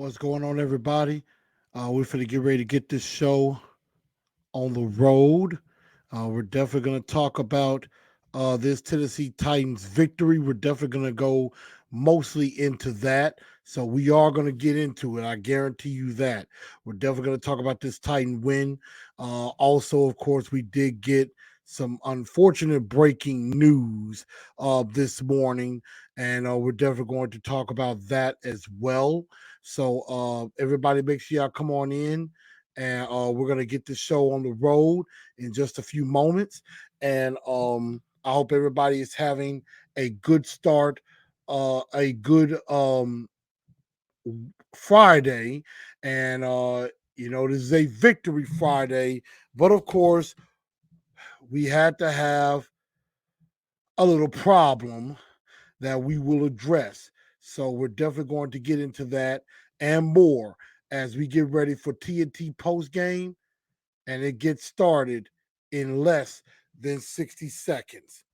What's going on, everybody? We're finna get ready to get this show on the road. We're definitely going to talk about this Tennessee Titans victory. We're definitely going to go mostly into that. So we are going to get into it. I guarantee you that. We're definitely going to talk about this Titan win. Also, of course, we did get some unfortunate breaking news this morning, and we're definitely going to talk about that as well. So everybody, make sure y'all come on in, and we're gonna get this show on the road in just a few moments. And I hope everybody is having a good start, a good Friday, and this is a victory Friday. But of course, we had to have a little problem that we will address. So we're definitely going to get into that and more as we get ready for TNT post game, and it gets started in less than 60 seconds.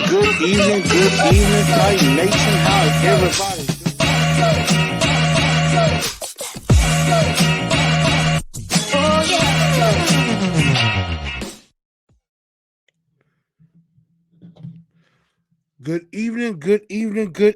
Good evening, Titan Nation. How is everybody good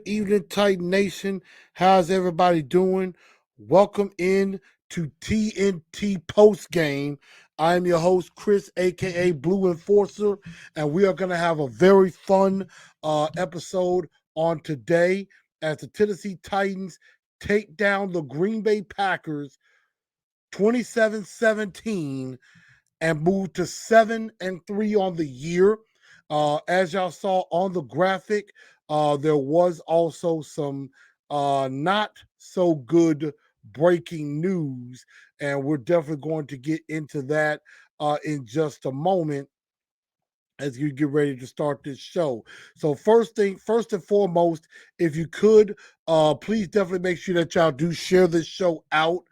evening, Titan Nation. How's everybody doing? Welcome in to TNT Post Game. I am your host, Chris, aka Blue Enforcer, and we are going to have a very fun episode on today as the Tennessee Titans take down the Green Bay Packers 27-17 and move to 7-3 on the year. As y'all saw on the graphic, there was also some not so good breaking news, and we're definitely going to get into that in just a moment as you get ready to start this show. So first and foremost, if you could, please definitely make sure that y'all do share this show out.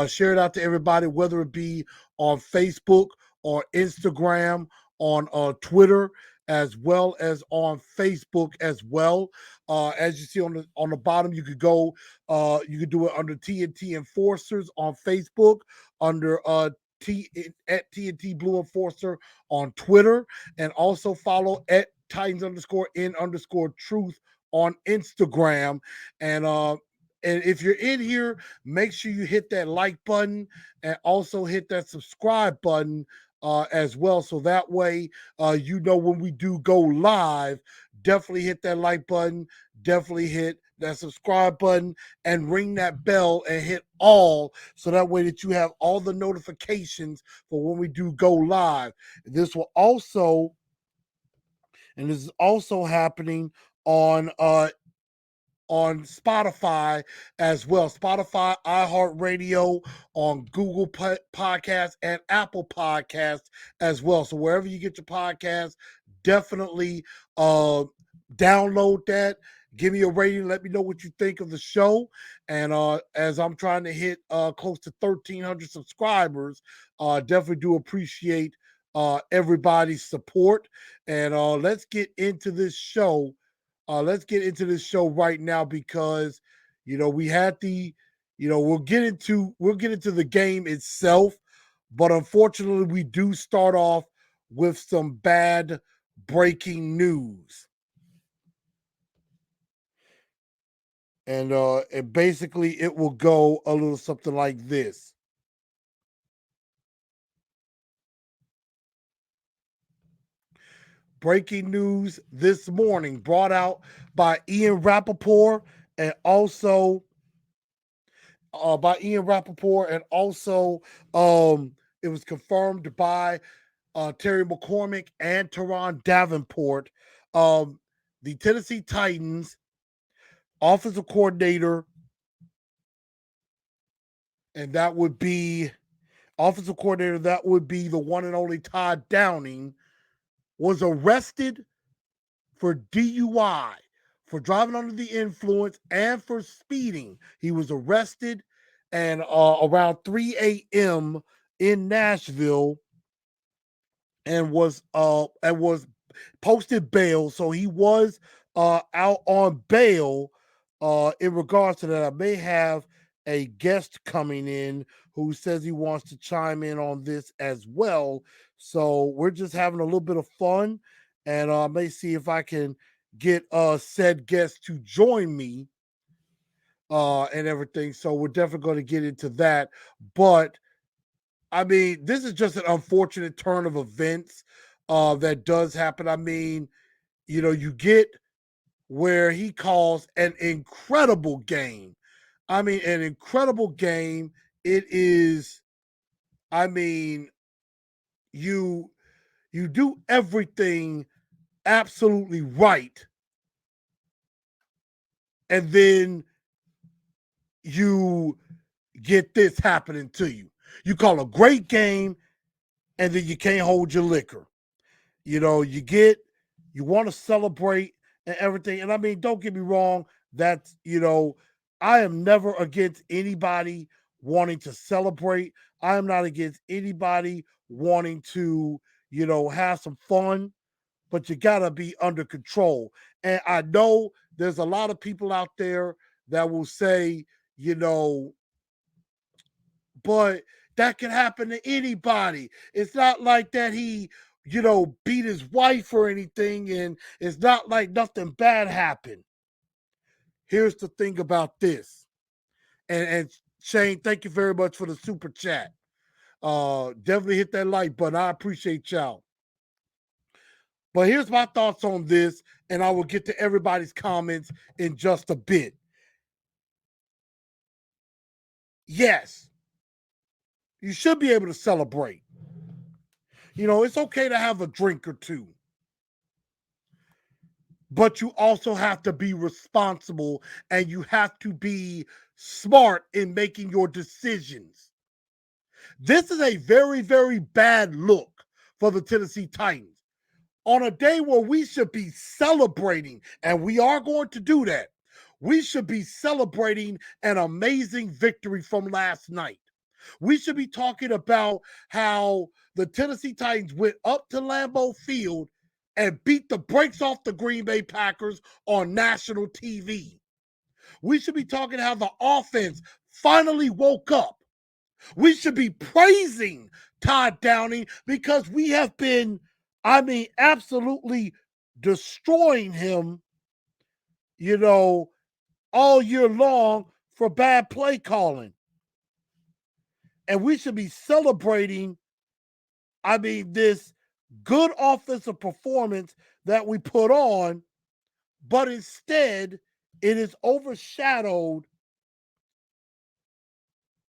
Share it out to everybody, whether it be on Facebook or Instagram, on Twitter, as well as on Facebook as well. As you see on the bottom, you could go. You could do it under TNT Enforcers on Facebook, under at TNT Blue Enforcer on Twitter, and also follow at Titans_in_truth on Instagram. And if you're in here, make sure you hit that like button and also hit that subscribe button as well. So that way, when we do go live, definitely hit that like button, definitely hit that subscribe button, and ring that bell and hit all, so that way that you have all the notifications for when we do go live. This will also, and this is also happening on Spotify as well. Spotify, iHeartRadio, on Google Podcasts, and Apple Podcasts as well. So wherever you get your podcasts, definitely download that. Give me a rating. Let me know what you think of the show. And as I'm trying to hit close to 1,300 subscribers, definitely do appreciate everybody's support. And let's get into this show. Let's get into this show right now because, we had the we'll get into the game itself, but unfortunately, we do start off with some bad breaking news. And basically it will go a little something like this. Breaking news this morning brought out by Ian Rappaport and also it was confirmed by Terry McCormick and Teron Davenport. Um, the Tennessee Titans offensive coordinator, and that would be the one and only Todd Downing, was arrested for DUI, for driving under the influence, and for speeding. He was arrested and around 3 a.m. in Nashville, and was posted bail. So he was out on bail. In regards to that, I may have a guest coming in who says he wants to chime in on this as well. So we're just having a little bit of fun, and I may see if I can get said guest to join me and everything. So we're definitely going to get into that. But I mean, this is just an unfortunate turn of events that does happen. I mean, you get where he calls an incredible game. I mean, an incredible game. It is, I mean, you you do everything absolutely right, and then you get this happening to you. You call a great game, and then you can't hold your liquor. You want to celebrate and everything. And I mean, don't get me wrong, I am never against anybody wanting to celebrate. I am not against anybody wanting to, have some fun, but you got to be under control. And I know there's a lot of people out there that will say, you know, but that can happen to anybody. It's not like that he, beat his wife or anything, and it's not like nothing bad happened. Here's the thing about this. And Shane, thank you very much for the super chat. Definitely hit that like button. I appreciate y'all. But here's my thoughts on this, and I will get to everybody's comments in just a bit. Yes, you should be able to celebrate. It's okay to have a drink or two, but you also have to be responsible and you have to be smart in making your decisions. This is a very, very bad look for the Tennessee Titans on a day where we should be celebrating, and we are going to do that. We should be celebrating an amazing victory from last night. We should be talking about how the Tennessee Titans went up to Lambeau Field and beat the brakes off the Green Bay Packers on national TV. We should be talking how the offense finally woke up. We should be praising Todd Downing because we have been, absolutely destroying him, all year long for bad play calling. And we should be celebrating, this good offensive performance that we put on, but instead it is overshadowed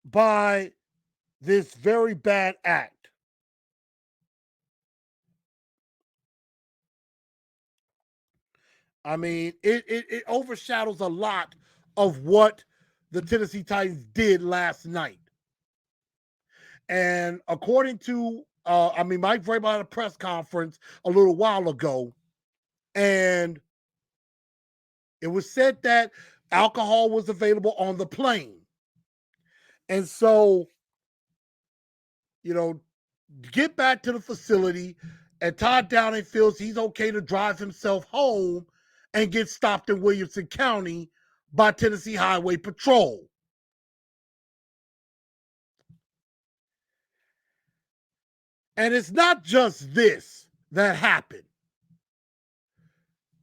by this very bad act. I mean, it overshadows a lot of what the Tennessee Titans did last night. And according to, Mike Vrabel had a press conference a little while ago, and it was said that alcohol was available on the plane. And so, get back to the facility, and Todd Downing feels he's okay to drive himself home and get stopped in Williamson County by Tennessee Highway Patrol. And it's not just this that happened.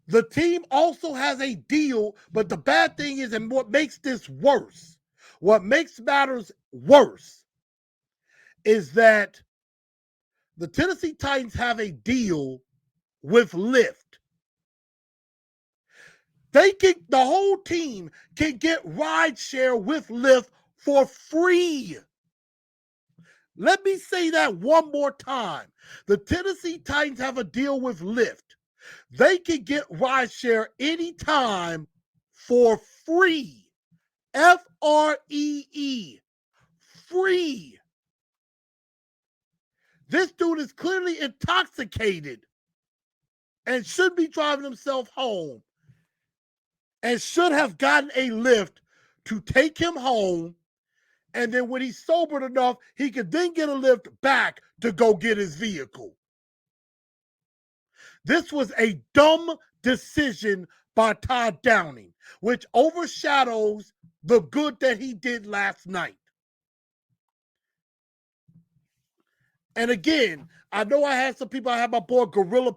The team also has a deal, but the bad thing is, and what makes this worse, what makes matters worse, is that the Tennessee Titans have a deal with Lyft. The whole team can get rideshare with Lyft for free. Let me say that one more time. The Tennessee Titans have a deal with Lyft. They can get rideshare anytime for free. Free. Free. This dude is clearly intoxicated and should be driving himself home and should have gotten a Lyft to take him home. And then when he's sobered enough, he could then get a Lyft back to go get his vehicle. This was a dumb decision by Todd Downing, which overshadows the good that he did last night. And again, I know I had some people, I had my boy Gorilla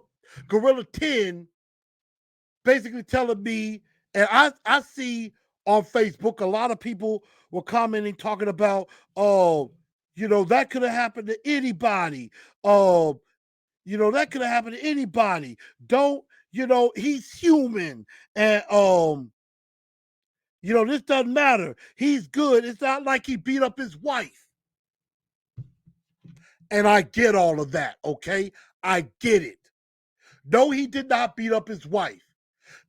10 basically telling me, and I see on Facebook a lot of people were commenting, talking about, oh, that could have happened to anybody. That could have happened to anybody. Don't, he's human. And this doesn't matter. He's good. It's not like he beat up his wife. And I get all of that, okay? I get it. No, he did not beat up his wife.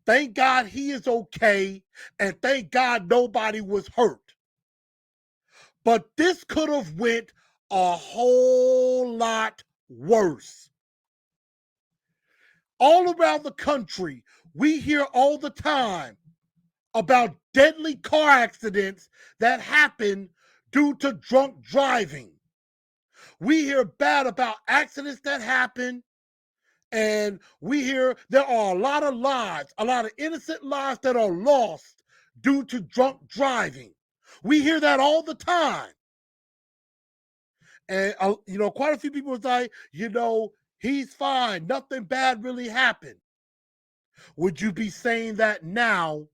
Thank God he is okay, and thank God nobody was hurt. But this could have went a whole lot worse. All around the country, we hear all the time about deadly car accidents that happen due to drunk driving. We hear bad about accidents that happen, and we hear there are a lot of lives, a lot of innocent lives that are lost due to drunk driving. We hear that all the time. And, quite a few people was like, he's fine. Nothing bad really happened. Would you be saying that now?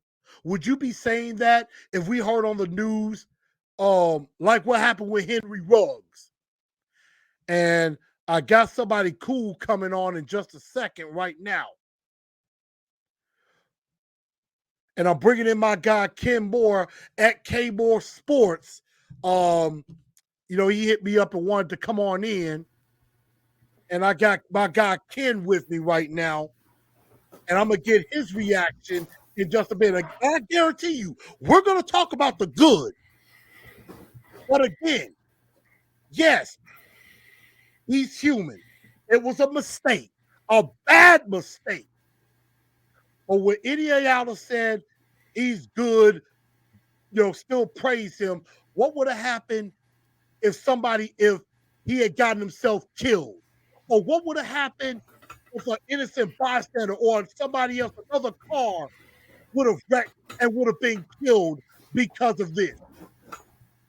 Would you be saying that if we heard on the news, like what happened with Henry Ruggs? And I got somebody cool coming on in just a second right now. And I'm bringing in my guy, Ken Moore at K Moore Sports. He hit me up and wanted to come on in. And I got my guy, Ken, with me right now. And I'm going to get his reaction in just a minute. I guarantee you, we're going to talk about the good. But again, yes, he's human. It was a mistake, a bad mistake. But what Idiota said, he's good, still praise him. What would have happened if he had gotten himself killed? Or what would have happened if an innocent bystander or somebody else, another car, would have wrecked and would have been killed because of this?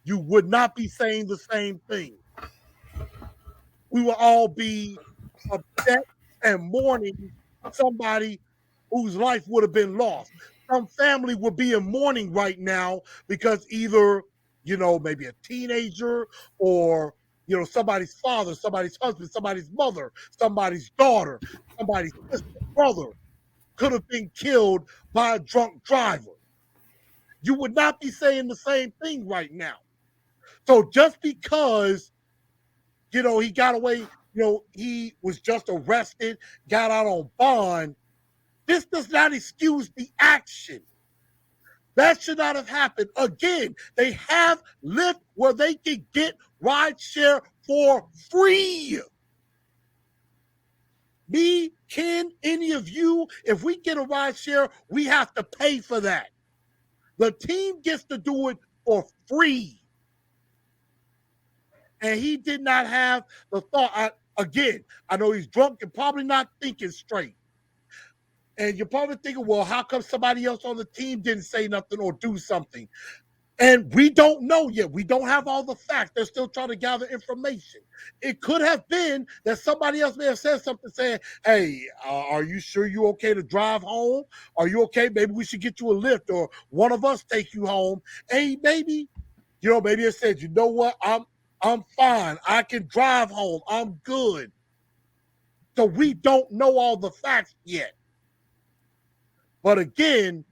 You would not be saying the same thing. We will all be upset and mourning somebody whose life would have been lost. Some family would be in mourning right now because either, maybe a teenager or, somebody's father, somebody's husband, somebody's mother, somebody's daughter, somebody's sister, brother could have been killed by a drunk driver. You would not be saying the same thing right now. So just because, he got away, he was just arrested, got out on bond, this does not excuse the action. That should not have happened. Again, they have Lyft where they can get rideshare for free. Me, Ken, any of you, if we get a rideshare, we have to pay for that. The team gets to do it for free. And he did not have the thought. Again, I know he's drunk and probably not thinking straight. And you're probably thinking, well, how come somebody else on the team didn't say nothing or do something? And we don't know yet. We don't have all the facts. They're still trying to gather information. It could have been that somebody else may have said something saying, hey, are you sure you're okay to drive home? Are you okay? Maybe we should get you a lift or one of us take you home. Hey, maybe, maybe it said, you know what? I'm fine. I can drive home. I'm good. So we don't know all the facts yet. But again,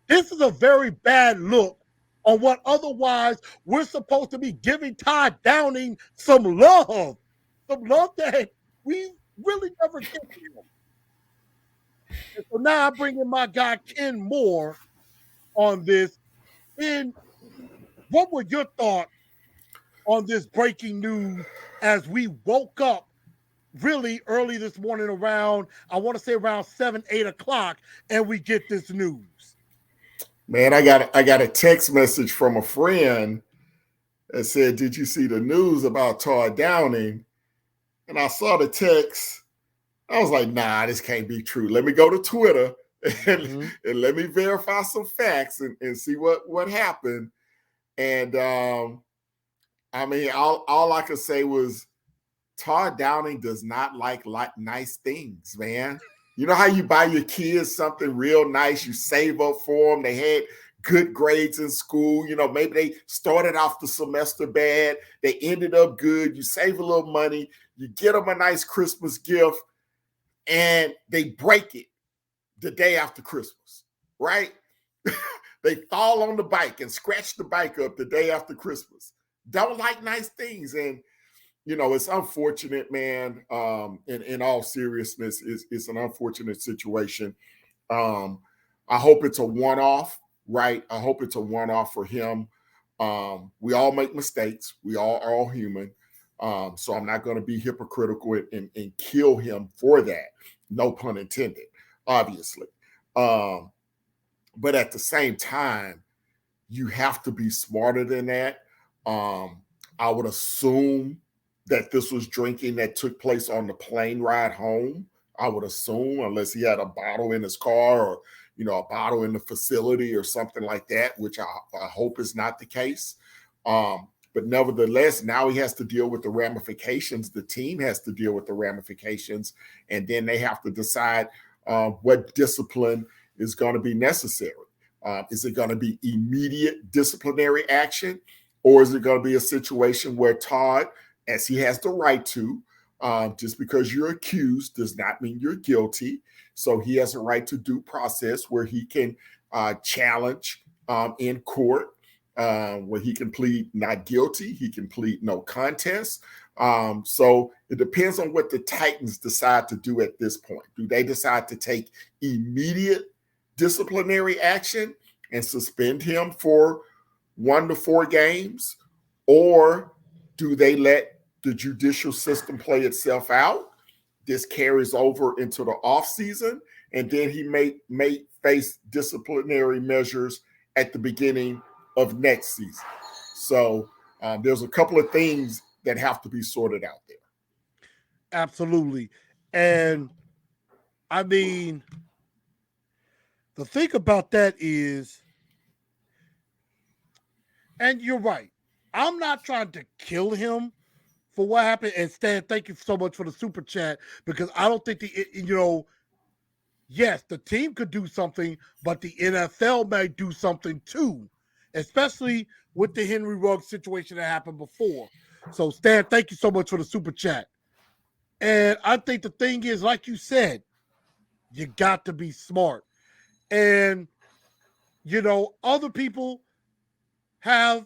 this is a very bad look on what otherwise we're supposed to be giving Todd Downing some love that we really never get him. And so now I bring in my guy Ken Moore on this. And what were your thoughts on this breaking news as we woke up really early this morning around, I want to say around 7, 8 o'clock, and we get this news? Man, I got a text message from a friend that said, "Did you see the news about Todd Downing?" And I saw the text. I was like, "Nah, this can't be true. Let me go to Twitter and let me verify some facts and see what happened." And I mean, all I could say was Todd Downing does not like nice things, man. You know how you buy your kids something real nice, you save up for them. They had good grades in school. Maybe they started off the semester bad. They ended up good. You save a little money. You get them a nice Christmas gift, and they break it the day after Christmas, right? They fall on the bike and scratch the bike up the day after Christmas. Don't like nice things. And it's unfortunate, man. In all seriousness, it's an unfortunate situation. I hope it's a one-off, right? I hope it's a one-off for him. We all make mistakes. We are all human. So I'm not going to be hypocritical and kill him for that. No pun intended, obviously. But at the same time, you have to be smarter than that. I would assume that this was drinking that took place on the plane ride home. I would assume, unless he had a bottle in his car or, a bottle in the facility or something like that, which I hope is not the case. But nevertheless, now he has to deal with the ramifications. The team has to deal with the ramifications, and then they have to decide what discipline is going to be necessary. Is it going to be immediate disciplinary action, or is it going to be a situation where Todd, as he has the right to, just because you're accused does not mean you're guilty. So he has a right to due process where he can challenge in court, where he can plead not guilty. He can plead no contest. So it depends on what the Titans decide to do at this point. Do they decide to take immediate disciplinary action and suspend him for 1 to 4 games, or do they let the judicial system play itself out? This carries over into the offseason, and then he may face disciplinary measures at the beginning of next season. So there's a couple of things that have to be sorted out there. Absolutely. And I mean, the thing about that is, and you're right, I'm not trying to kill him for what happened. And Stan, thank you so much for the super chat, because I don't think yes, the team could do something, but the NFL may do something too, especially with the Henry Ruggs situation that happened before. So Stan, thank you so much for the super chat. And I think the thing is, like you said, you got to be smart. And, other people have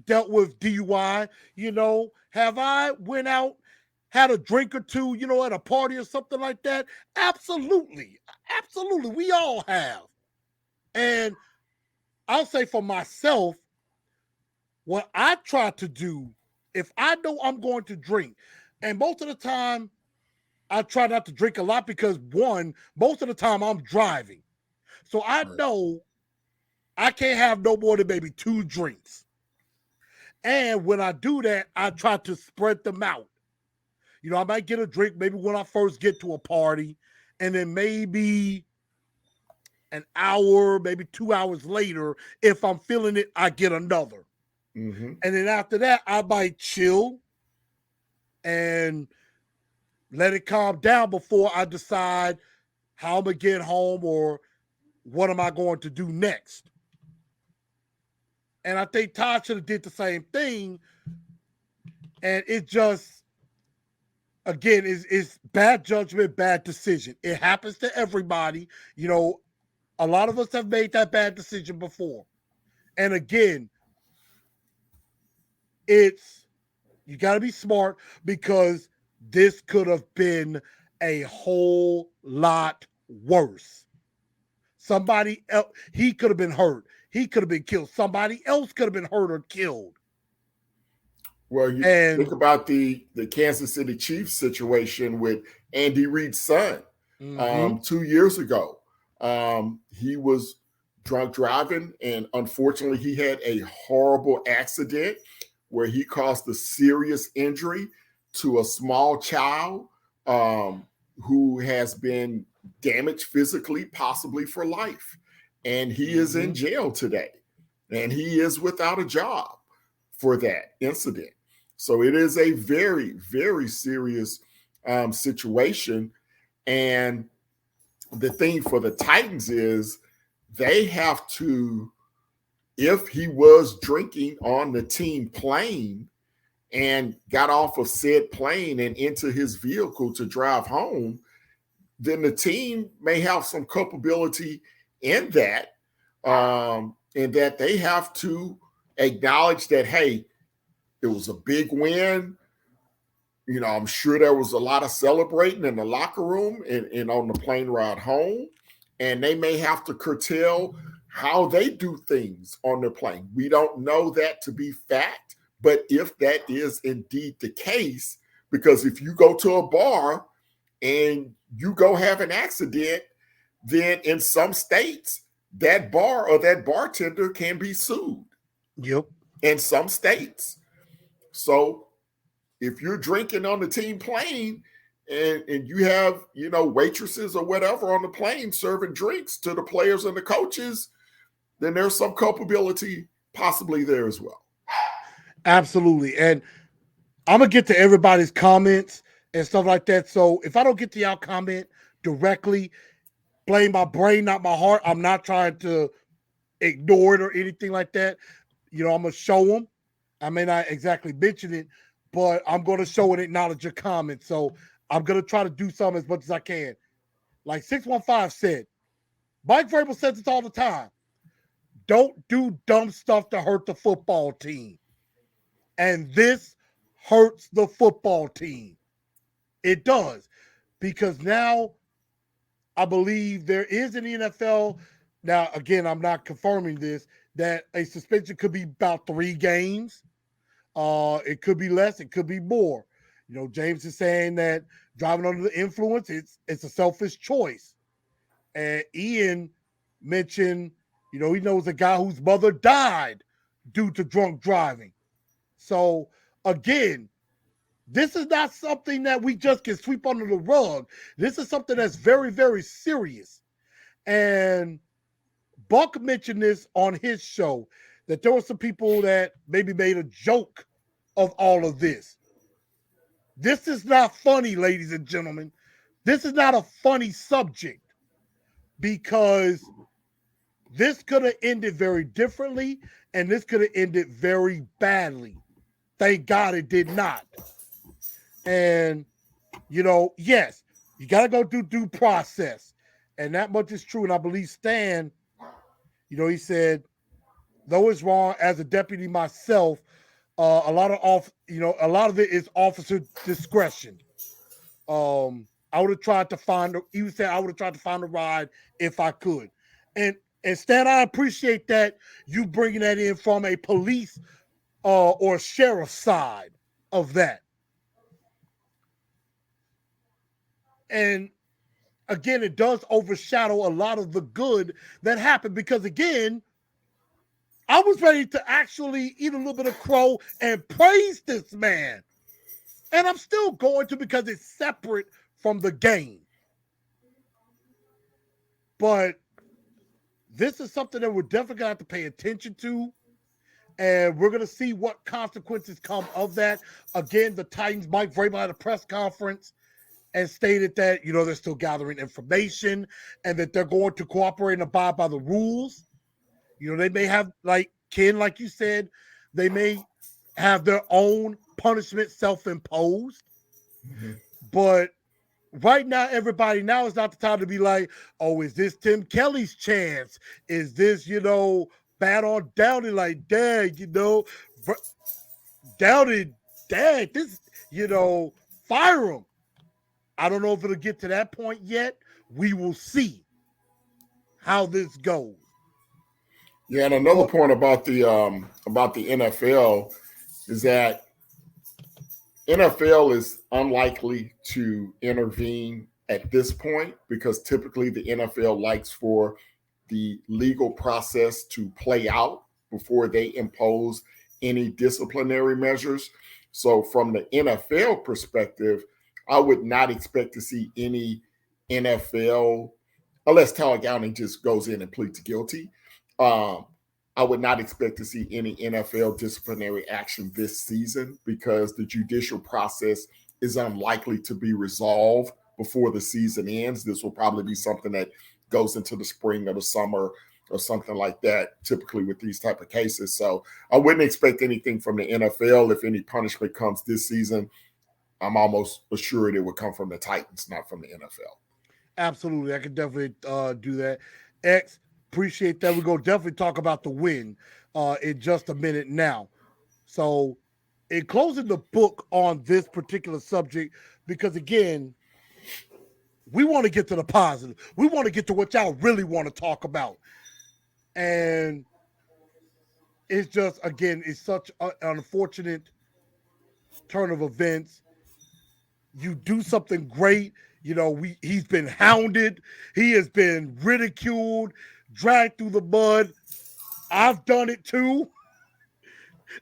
dealt with DUI. Have I went out, had a drink or two, at a party or something like that? Absolutely. Absolutely. We all have. And I'll say for myself, what I try to do, if I know I'm going to drink, and most of the time, I try not to drink a lot because, one, most of the time I'm driving. So I know I can't have no more than maybe 2 drinks. And when I do that, I try to spread them out. I might get a drink maybe when I first get to a party, and then maybe an hour, maybe 2 hours later, if I'm feeling it, I get another. Mm-hmm. And then after that, I might chill and let it calm down before I decide how I'm going to get home or what am I going to do next. And I think Todd should have did the same thing. And it just, again, is bad judgment, bad decision. It happens to everybody. You know, a lot of us have made that bad decision before. And again, it's, you got to be smart because this could have been a whole lot worse. Somebody else, he could have been hurt. He could have been killed. Somebody else could have been hurt or killed. Well, you think And about the Kansas City Chiefs situation with Andy Reid's son. mm-hmm. 2 years ago, he was drunk driving, and unfortunately, he had a horrible accident where he caused a serious injury to a small child who has been damaged physically, possibly for life. And he is in jail today, and he is without a job for that incident. So it is a very, very serious situation. And the thing for the Titans is they have to, if he was drinking on the team plane and got off of said plane and into his vehicle to drive home, then the team may have some culpability in that, and that they have to acknowledge that, hey, it was a big win. You know, I'm sure there was a lot of celebrating in the locker room and on the plane ride home. And they may have to curtail how they do things on the plane. We don't know that to be fact, but if that is indeed the case, because if you go to a bar and you go have an accident, then in some states, that bar or that bartender can be sued. Yep. In some states. So if you're drinking on the team plane and you have, you know, waitresses or whatever on the plane serving drinks to the players and the coaches, then there's some culpability possibly there as well. Absolutely. And I'm going to get to everybody's comments and stuff like that. So if I don't get to y'all comment directly, blame my brain, not my heart. I'm not trying to ignore it or anything like that. You know, I'm going to show them. I may not exactly mention it, but I'm going to show and acknowledge your comments. So I'm going to try to do something as much as I can. Like 615 said, Mike Vrabel says this all the time. Don't do dumb stuff to hurt the football team. And this hurts the football team. It does. Because now I believe there is in the NFL, now again, I'm not confirming this, that a suspension could be about 3 games. It could be less, it could be more. You know, James is saying that driving under the influence, it's a selfish choice. And Ian mentioned, you know, he knows a guy whose mother died due to drunk driving. So again, this is not something that we just can sweep under the rug. This is something that's very, very serious. And Buck mentioned this on his show, that there were some people that maybe made a joke of all of this. This is not funny, ladies and gentlemen. This is not a funny subject because this could have ended very differently and this could have ended very badly. Thank God it did not. And, you know, yes, you got to go through due process. And that much is true. And I believe Stan, you know, he said, though it's wrong as a deputy myself, a lot of it is officer discretion. I would have tried to find. He would say I would have tried to find a ride if I could, and Stan, I appreciate that you bringing that in from a police or sheriff side of that. And again, it does overshadow a lot of the good that happened because again, I was ready to actually eat a little bit of crow and praise this man. And I'm still going to because it's separate from the game. But This is something that we're definitely going to have to pay attention to. And we're going to see what consequences come of that. Again, the Titans, Mike Vrabel had a press conference and stated that, they're still gathering information and that they're going to cooperate and abide by the rules. They may have, like Ken, like you said, they may have their own punishment self-imposed. Mm-hmm. But right now, everybody, now is not the time to be like, oh, is this Tim Kelly's chance? Is this, bad on Downey? Like, dang, Downey, dang, this, fire him. I don't know if it'll get to that point yet. We will see how this goes. Yeah, and another point about the NFL is that NFL is unlikely to intervene at this point because typically the NFL likes for the legal process to play out before they impose any disciplinary measures. So, from the NFL perspective, I would not expect to see any NFL, unless Todd Gowning just goes in and pleads guilty. Um, I would not expect to see any NFL disciplinary action this season because the judicial process is unlikely to be resolved before the season ends. This will probably be something that goes into the spring or the summer or something like that, typically with these type of cases. So I wouldn't expect anything from the NFL. If any punishment comes this season, I'm almost assured it would come from the Titans, not from the NFL. Absolutely. I can definitely do that. X, appreciate that. We're going to definitely talk about the win in just a minute now. So, in closing the book on this particular subject, because again, we want to get to the positive. We want to get to what y'all really want to talk about. And it's just, again, it's such an unfortunate turn of events. You do something great. He's been hounded. He has been ridiculed, dragged through the mud. I've done it too.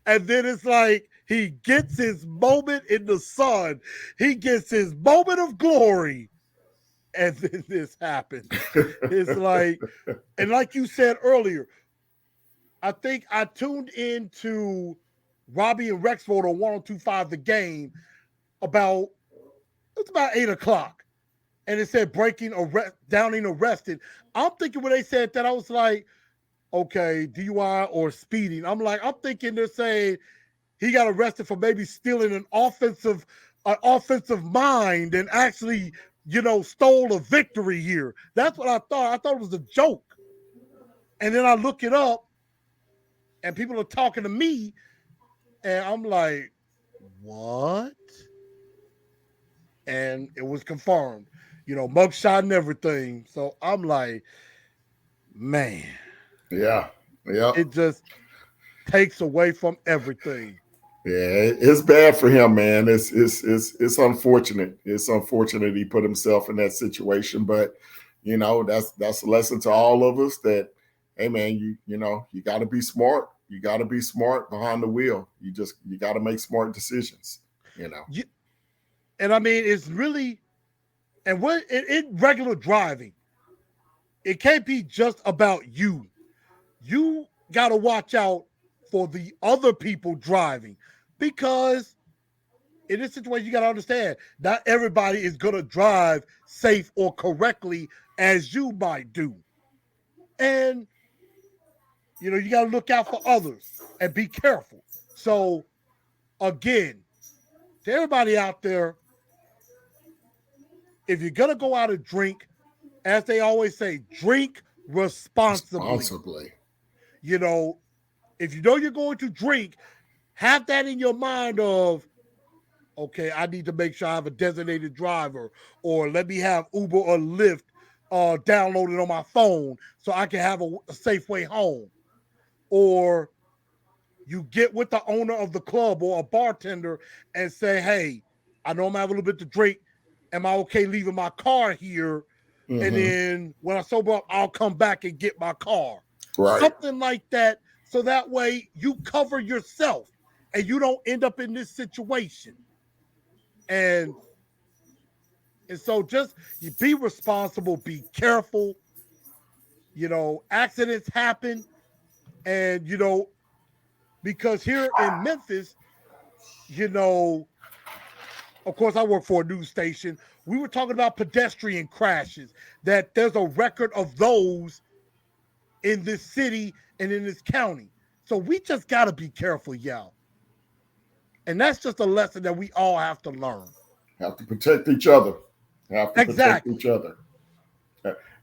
And then it's like he gets his moment in the sun. He gets his moment of glory. And then this happens. It's like, and like you said earlier, I think I tuned into Robbie and Rexford on 1025 The Game it's about 8 o'clock. And it said Downing arrested. I'm thinking when they said that, I was like, okay, DUI or speeding. I'm thinking they're saying he got arrested for maybe stealing an offensive mind and actually, stole a victory here. That's what I thought. I thought it was a joke. And then I look it up and people are talking to me and I'm like, what? And it was confirmed, mugshot and everything. So I'm like, man, Yeah. Yeah. it just takes away from everything. Yeah, it's bad for him, man. It's unfortunate. It's unfortunate he put himself in that situation, but that's a lesson to all of us that, hey, man, you got to be smart. You got to be smart behind the wheel. You got to make smart decisions. And I mean, it's really, and what in regular driving, it can't be just about you. You got to watch out for the other people driving because in this situation, you got to understand not everybody is going to drive safe or correctly as you might do. And, you got to look out for others and be careful. So, again, to everybody out there, if you're going to go out and drink, as they always say, drink responsibly. Responsibly. If you know you're going to drink, have that in your mind of, okay, I need to make sure I have a designated driver, or let me have Uber or Lyft downloaded on my phone so I can have a safe way home. Or you get with the owner of the club or a bartender and say, hey, I know I'm having a little bit to drink. Am I okay leaving my car here? Mm-hmm. And then when I sober up, I'll come back and get my car. Right. Something like that. So that way you cover yourself and you don't end up in this situation. And so just you be responsible, be careful. Accidents happen. And, because here in Memphis, you know, of course, I work for a news station. We were talking about pedestrian crashes, that there's a record of those in this city and in this county. So we just got to be careful, y'all. And that's just a lesson that we all have to learn. Have to protect each other. Have to protect Exactly. each other.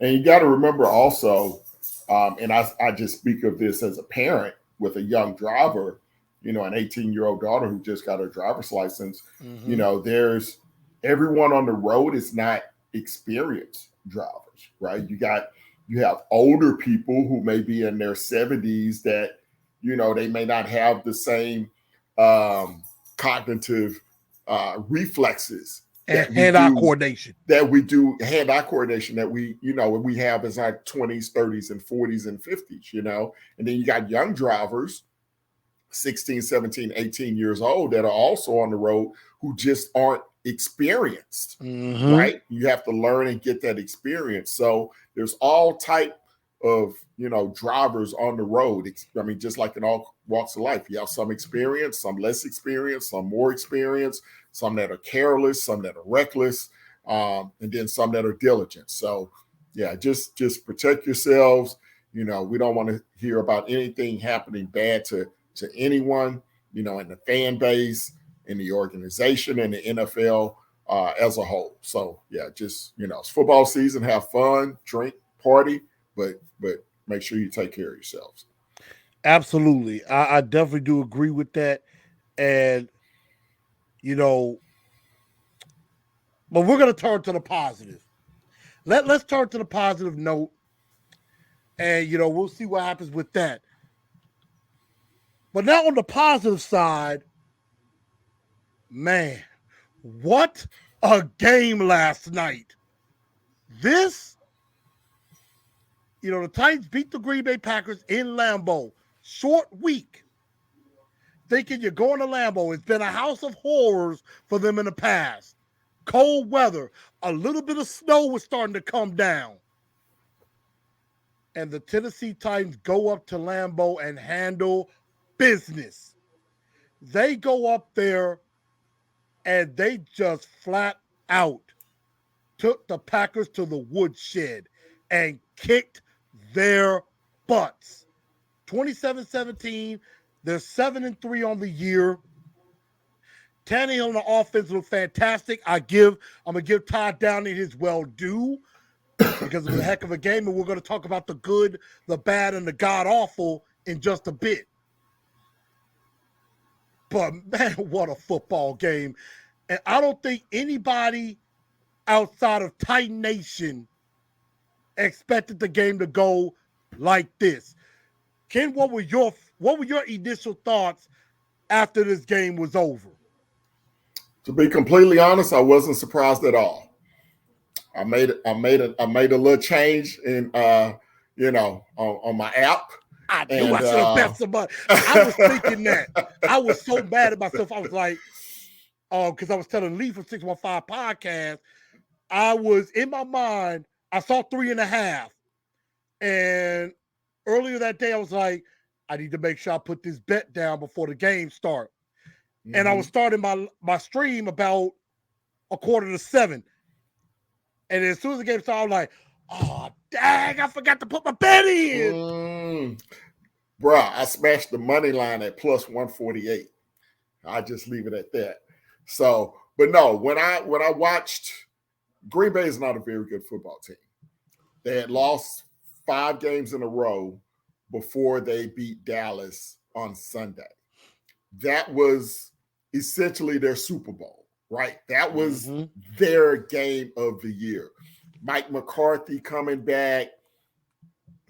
And you got to remember also, and I just speak of this as a parent with a young driver, an 18-year-old daughter who just got her driver's license. There's everyone on the road is not experienced drivers, right? You have older people who may be in their 70s that, they may not have the same cognitive reflexes And that we hand-eye do coordination. hand-eye coordination that we have as our 20s, 30s, and 40s and 50s, and then you got young drivers, 16, 17, 18 years old, that are also on the road who just aren't experienced, right? You have to learn and get that experience. So there's all type of, drivers on the road. I mean, just like in all walks of life, you have some experience, some less experience, some more experience, some that are careless, some that are reckless, and then some that are diligent. So yeah, just protect yourselves. We don't want to hear about anything happening bad to anyone, in the fan base, in the organization, and the NFL as a whole. So yeah, just it's football season. Have fun, drink, party, but make sure you take care of yourselves. Absolutely. I definitely do agree with that. And, but we're going to turn to the positive. Let's turn to the positive note. And, we'll see what happens with that. But now on the positive side, man, what a game last night. This, the Titans beat the Green Bay Packers in Lambeau. Short week. Thinking you're going to Lambeau. It's been a house of horrors for them in the past. Cold weather. A little bit of snow was starting to come down. And the Tennessee Titans go up to Lambeau and handle business. They go up there and they just flat out took the Packers to the woodshed and kicked their butts. 27-17. They're 7-3 on the year. Tannehill on the offense looked fantastic. I'm gonna give Todd Downing his well due because it was a heck of a game, and we're gonna talk about the good, the bad, and the god awful in just a bit. But man, what a football game. And I don't think anybody outside of Titan Nation expected the game to go like this. Ken, what were your initial thoughts after this game was over? To be completely honest, I wasn't surprised at all. I made a little change in on my app. I knew I should have bet somebody. I was thinking that. I was so mad at myself. I was like, because I was telling Lee from 615 Podcast, I was in my mind, I saw 3.5. And earlier that day, I was like, I need to make sure I put this bet down before the game start. And I was starting my stream about 6:45. And as soon as the game started, I was like, oh, dang, I forgot to put my bet in. Bruh, I smashed the money line at plus 148. I just leave it at that. So, but no, when I watched, Green Bay is not a very good football team. They had lost 5 games in a row before they beat Dallas on Sunday. That was essentially their Super Bowl, right? That was their game of the year. Mike McCarthy coming back,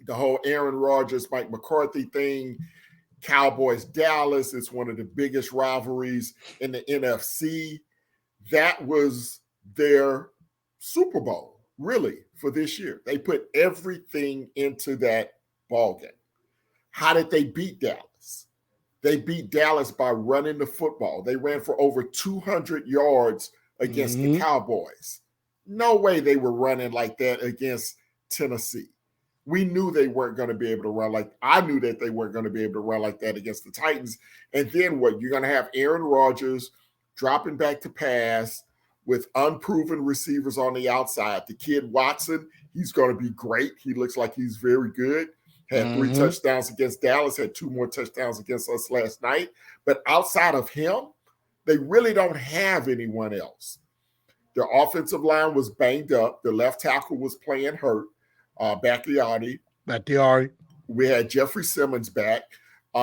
the whole Aaron Rodgers, Mike McCarthy thing, Cowboys, Dallas. It's one of the biggest rivalries in the NFC. That was their Super Bowl, really, for this year. They put everything into that ball game. How did they beat Dallas? They beat Dallas by running the football. They ran for over 200 yards against the Cowboys. No way they were running like that against Tennessee. we knew they weren't going to be able to run like I knew that they weren't going to be able to run like that against the Titans. And then what? You're going to have Aaron Rodgers dropping back to pass with unproven receivers on the outside. The kid Watson, he's going to be great. He looks like he's very good. Had 3 touchdowns against Dallas, had 2 more touchdowns against us last night. But outside of him, they really don't have anyone else. Their offensive line was banged up. The left tackle was playing hurt. Bakhtiari. We had Jeffrey Simmons back. We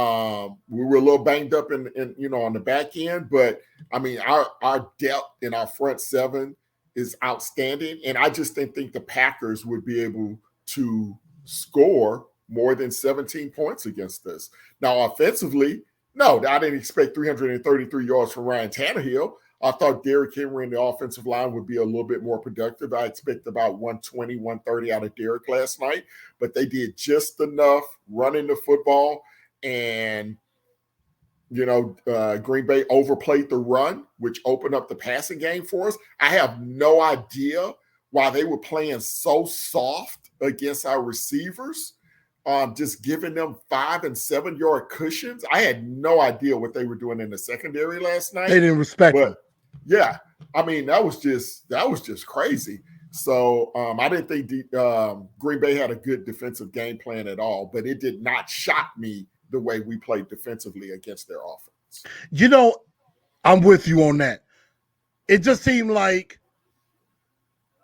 were a little banged up in on the back end, but I mean our depth in our front seven is outstanding, and I just didn't think the Packers would be able to score more than 17 points against us. Now offensively, no, I didn't expect 333 yards from Ryan Tannehill. I thought Derrick Henry and the offensive line would be a little bit more productive. I expect about 120, 130 out of Derrick last night, but they did just enough running the football. And, Green Bay overplayed the run, which opened up the passing game for us. I have no idea why they were playing so soft against our receivers, just giving them 5 and 7 yard cushions. I had no idea what they were doing in the secondary last night. They didn't respect them. Yeah, I mean, that was just crazy. So I didn't think Green Bay had a good defensive game plan at all, but it did not shock me the way we played defensively against their offense. I'm with you on that. It just seemed like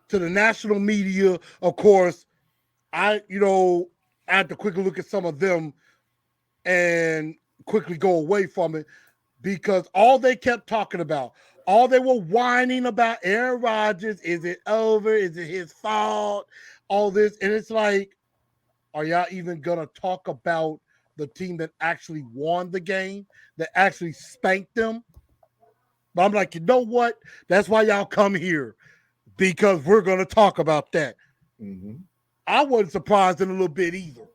to the national media, of course, I had to quickly look at some of them and quickly go away from it because all they kept talking about, all they were whining about Aaron Rodgers, is it over? Is it his fault? All this. And it's like, are y'all even going to talk about the team that actually won the game, that actually spanked them? But I'm like, you know what? That's why y'all come here, because we're going to talk about that. Mm-hmm. I wasn't surprised in a little bit either.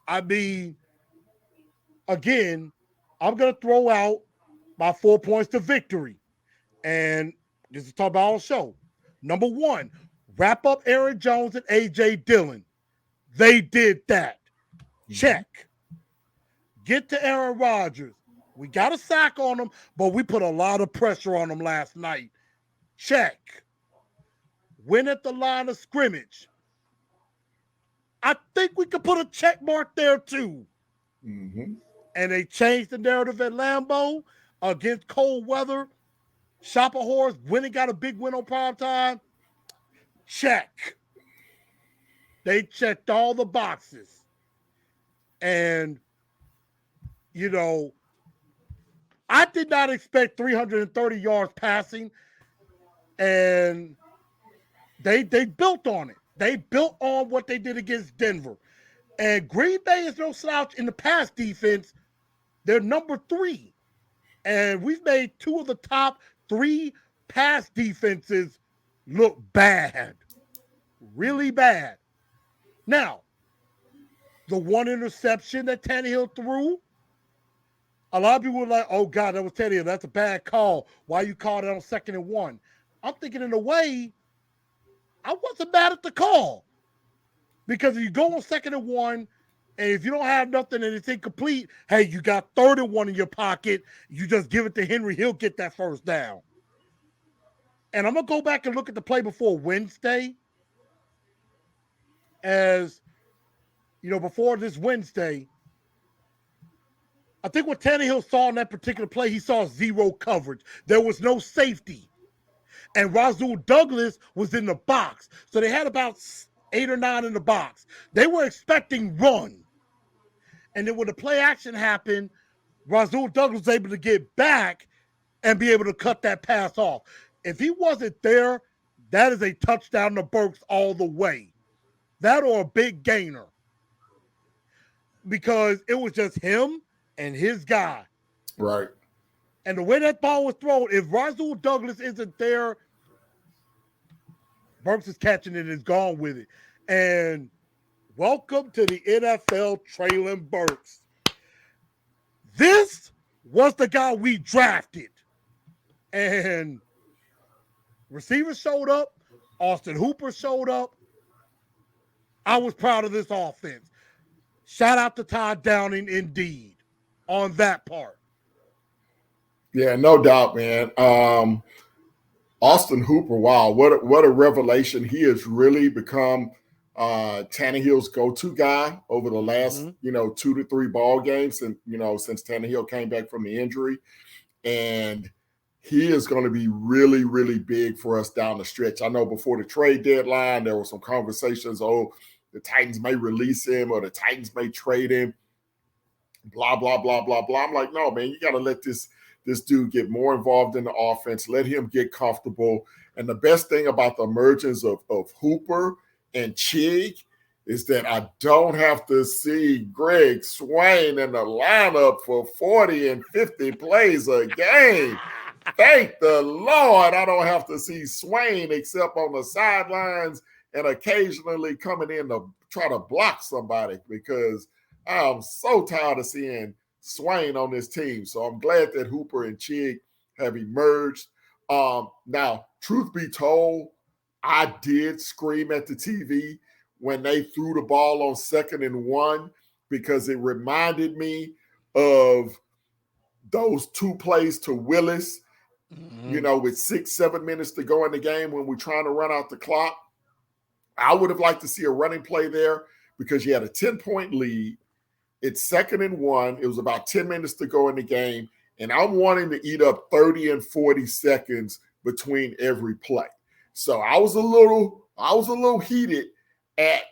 I mean, again, I'm going to throw out my 4 points to victory. And this is talk about our show. Number 1, wrap up Aaron Jones and A.J. Dillon. They did that. Check. Get to Aaron Rodgers. We got a sack on him, but we put a lot of pressure on him last night. Check. Win at the line of scrimmage. I think we could put a check mark there too. Mm-hmm. And they changed the narrative at Lambeau against cold weather. Shopper Horse winning, got a big win on primetime. Check. They checked all the boxes. And, I did not expect 330 yards passing. And they built on it. They built on what they did against Denver. And Green Bay is no slouch in the pass defense. They're number 3. And we've made 2 of the top 3 pass defenses look bad. Really bad. Now, the 1 interception that Tannehill threw, a lot of people were like, oh, God, that was Tannehill. That's a bad call. Why you called it on 2nd and 1? I'm thinking in a way, I wasn't mad at the call. Because if you go on 2nd and 1, and if you don't have nothing and it's incomplete, hey, you got 3rd and 1 in your pocket. You just give it to Henry. He'll get that first down. And I'm going to go back and look at the play before Wednesday. As, before this Wednesday, I think what Tannehill saw in that particular play, he saw 0 coverage. There was no safety. And Rasul Douglas was in the box. So they had about 8 or 9 in the box. They were expecting run. And then when the play action happened, Rasul Douglas was able to get back and be able to cut that pass off. If he wasn't there, that is a touchdown to Burks all the way. That or a big gainer. Because it was just him and his guy. Right. And the way that ball was thrown, if Rasul Douglas isn't there, Burks is catching it and is gone with it. And welcome to the NFL, Treylon Burks. This was the guy we drafted. And receivers showed up. Austin Hooper showed up. I was proud of this offense. Shout out to Todd Downing indeed on that part. Yeah, no doubt, man. Austin Hooper, wow, what a revelation. He has really become Tannehill's go-to guy over the last, 2 to 3 ball games, and since Tannehill came back from the injury. And he is going to be really, really big for us down the stretch. I know before the trade deadline, there were some conversations, the Titans may release him or the Titans may trade him, blah, blah, blah, blah, blah. I'm like, no, man, you got to let this dude get more involved in the offense, let him get comfortable. And the best thing about the emergence of Hooper and Chig is that I don't have to see Greg Swain in the lineup for 40 and 50 plays a game. Thank the Lord I don't have to see Swain except on the sidelines and occasionally coming in to try to block somebody, because I'm so tired of seeing Swain on this team. So I'm glad that Hooper and Chig have emerged. Now, truth be told, I did scream at the TV when they threw the ball on 2nd and 1, because it reminded me of those 2 plays to Willis, with 6-7 minutes to go in the game when we're trying to run out the clock. I would have liked to see a running play there, because you had a 10-point lead. It's 2nd and 1. It was about 10 minutes to go in the game, and I'm wanting to eat up 30 and 40 seconds between every play. So I was a little heated at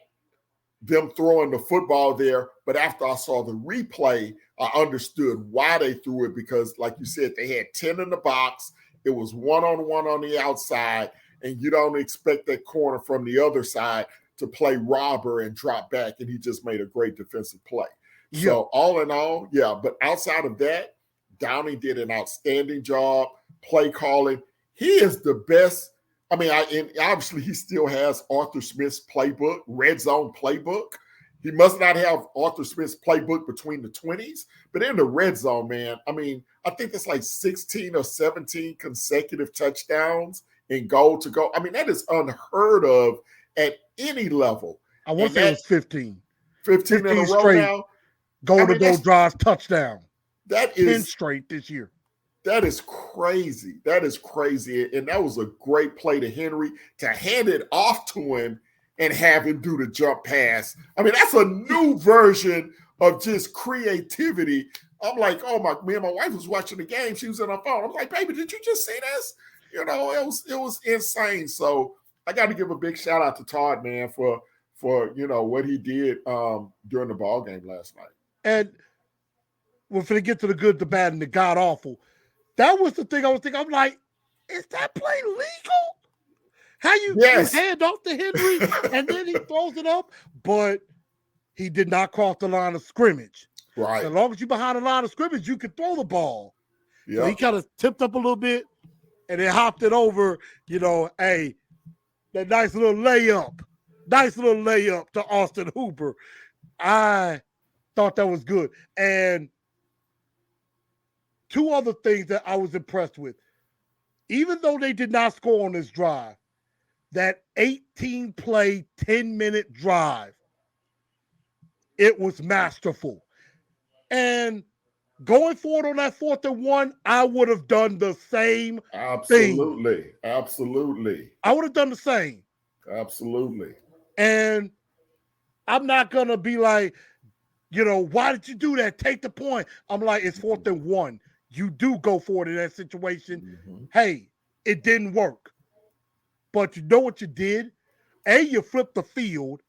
them throwing the football there, but after I saw the replay, I understood why they threw it, because, like you said, they had 10 in the box. It was one-on-one on the outside, and you don't expect that corner from the other side to play robber and drop back, and he just made a great defensive play. Yeah. So all in all, yeah, but outside of that, Downing did an outstanding job play calling. He is the best. I mean, and obviously he still has Arthur Smith's playbook, red zone playbook. He must not have Arthur Smith's playbook between the 20s, but in the red zone, man, I mean, I think it's like 16 or 17 consecutive touchdowns in goal to go. I mean, that is unheard of at any level. I want to say it was 15. 15 in a row straight now. Goal-to-goal drives, touchdown. That is 10 straight this year. That is crazy. That is crazy. And that was a great play to Henry to hand it off to him and have him do the jump pass. I mean, that's a new version of just creativity. I'm like, me and my wife was watching the game. She was on her phone. I'm like, baby, did you just see this? It was insane. So I got to give a big shout out to Todd, man, for what he did during the ball game last night. And we're going to get to the good, the bad, and the god awful. That was the thing I was thinking. I'm like, is that play legal? How you hand off to Henry and then he throws it up? But he did not cross the line of scrimmage. Right. As long as you're behind the line of scrimmage, you can throw the ball. Yeah. So he kind of tipped up a little bit and then hopped it over, that nice little layup to Austin Hooper. I thought that was good. And 2 other things that I was impressed with. Even though they did not score on this drive, that 18-play, 10-minute drive, it was masterful. And going forward on that 4th and 1, I would have done the same thing. Absolutely. I would have done the same. Absolutely. And I'm not going to be like, why did you do that? Take the point. I'm like, it's 4th and 1. You do go forward in that situation. Mm-hmm. Hey, it didn't work. But you know what you did? You flipped the field.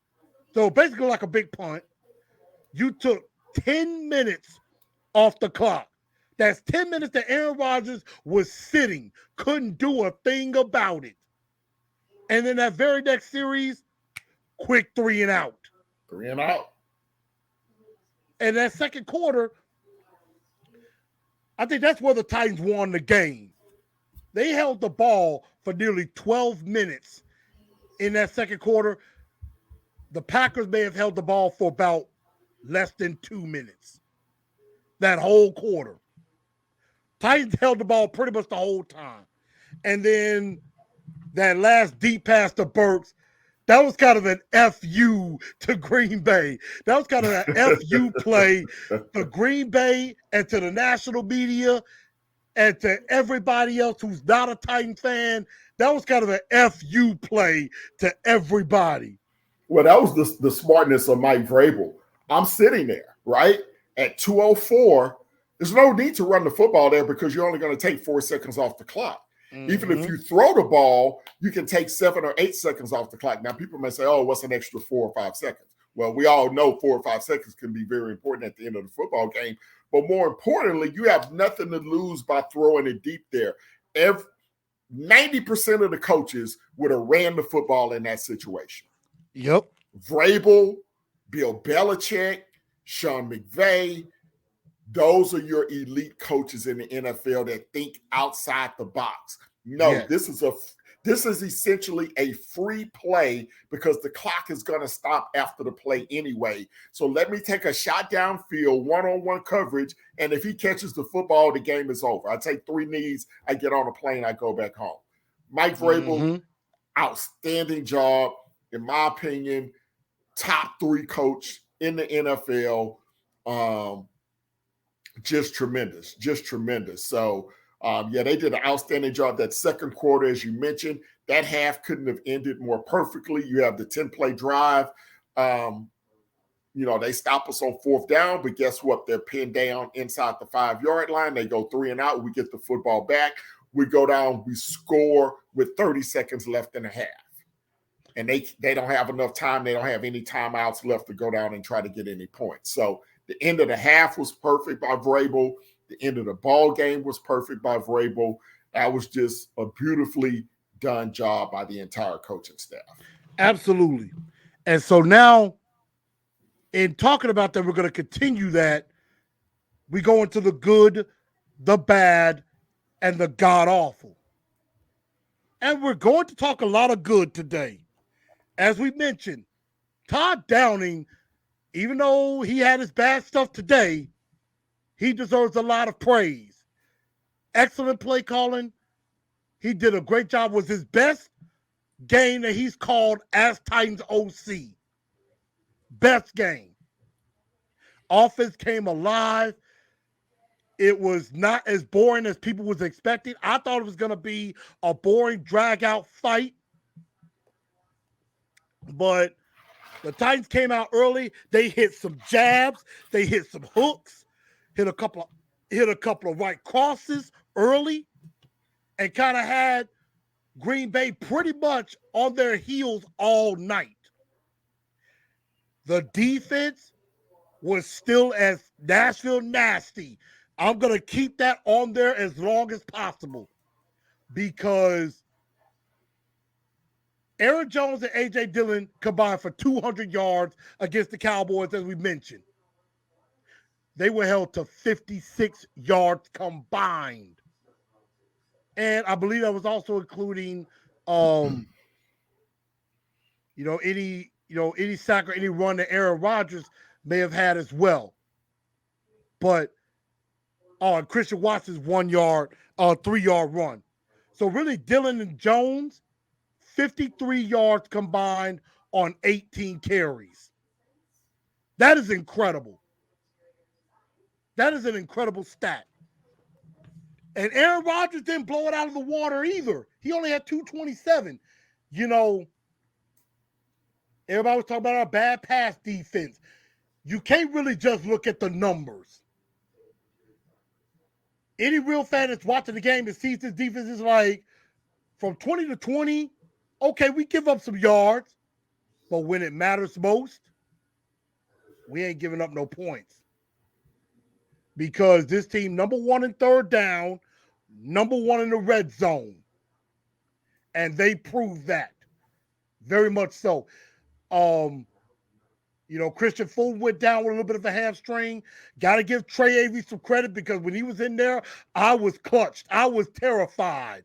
So basically like a big punt. You took 10 minutes off the clock. That's 10 minutes that Aaron Rodgers was sitting. Couldn't do a thing about it. And then that very next series, quick 3 and out. 3 and out. And that second quarter, I think that's where the Titans won the game. They held the ball for nearly 12 minutes in that second quarter. The Packers may have held the ball for about less than 2 minutes. That whole quarter. Titans held the ball pretty much the whole time. And then that last deep pass to Burks, That was kind of an FU to Green Bay. That was kind of an FU play to Green Bay and to the national media and to everybody else who's not a Titan fan. That was kind of an FU play to everybody. Well, that was the smartness of Mike Vrabel. I'm sitting there, right? At 2:04, there's no need to run the football there because you're only going to take 4 seconds off the clock. Mm-hmm. Even if you throw the ball, you can take 7 or 8 seconds off the clock. Now, people may say, oh, what's an extra 4 or 5 seconds? Well, we all know 4 or 5 seconds can be very important at the end of the football game. But more importantly, you have nothing to lose by throwing it deep there. 90% of the coaches would have ran the football in that situation. Yep. Vrabel, Bill Belichick, Sean McVay, those are your elite coaches in the NFL that think outside the box. No, yes. This is essentially a free play because the clock is going to stop after the play anyway. So let me take a shot downfield, one-on-one coverage, and if he catches the football, the game is over. I take 3 knees, I get on a plane, I go back home. Mike Vrabel, outstanding job, in my opinion, top 3 coach in the NFL. Just tremendous. So, they did an outstanding job. That second quarter, as you mentioned, that half couldn't have ended more perfectly. You have the 10-play drive. They stop us on 4th down, but guess what? They're pinned down inside the 5-yard line. They go 3 and out. We get the football back. We go down. We score with 30 seconds left in the half. And they don't have enough time. They don't have any timeouts left to go down and try to get any points. So the end of the half was perfect by Vrabel. The end of the ball game was perfect by Vrabel. That was just a beautifully done job by the entire coaching staff. Absolutely. And so now, in talking about that, we're going to continue that. We go into the good, the bad, and the god-awful. And we're going to talk a lot of good today. As we mentioned, Todd Downing, even though he had his bad stuff today, he deserves a lot of praise. Excellent play calling. He did a great job. It was his best game that he's called as Titans OC. Best game. Offense came alive. It was not as boring as people was expecting. I thought it was going to be a boring, drag-out fight. But the Titans came out early. They hit some jabs. They hit some hooks. Hit a couple of right crosses early, and kind of had Green Bay pretty much on their heels all night. The defense was still as Nashville nasty. I'm going to keep that on there as long as possible because Aaron Jones and A.J. Dillon combined for 200 yards against the Cowboys, as we mentioned. They were held to 56 yards combined. And I believe that was also including, any sack or any run that Aaron Rodgers may have had as well. But Christian Watson's 3-yard run. So really, Dillon and Jones, 53 yards combined on 18 carries. That is incredible. That is an incredible stat. And Aaron Rodgers didn't blow it out of the water either. He only had 227. Everybody was talking about our bad pass defense. You can't really just look at the numbers. Any real fan that's watching the game and sees this defense is like, from 20 to 20, okay, we give up some yards. But when it matters most, we ain't giving up no points. Because this team, number 1 in 3rd down, number 1 in the red zone. And they proved that. Very much so. Christian Fulton went down with a little bit of a hamstring. Got to give Trey Avery some credit because when he was in there, I was clutched. I was terrified.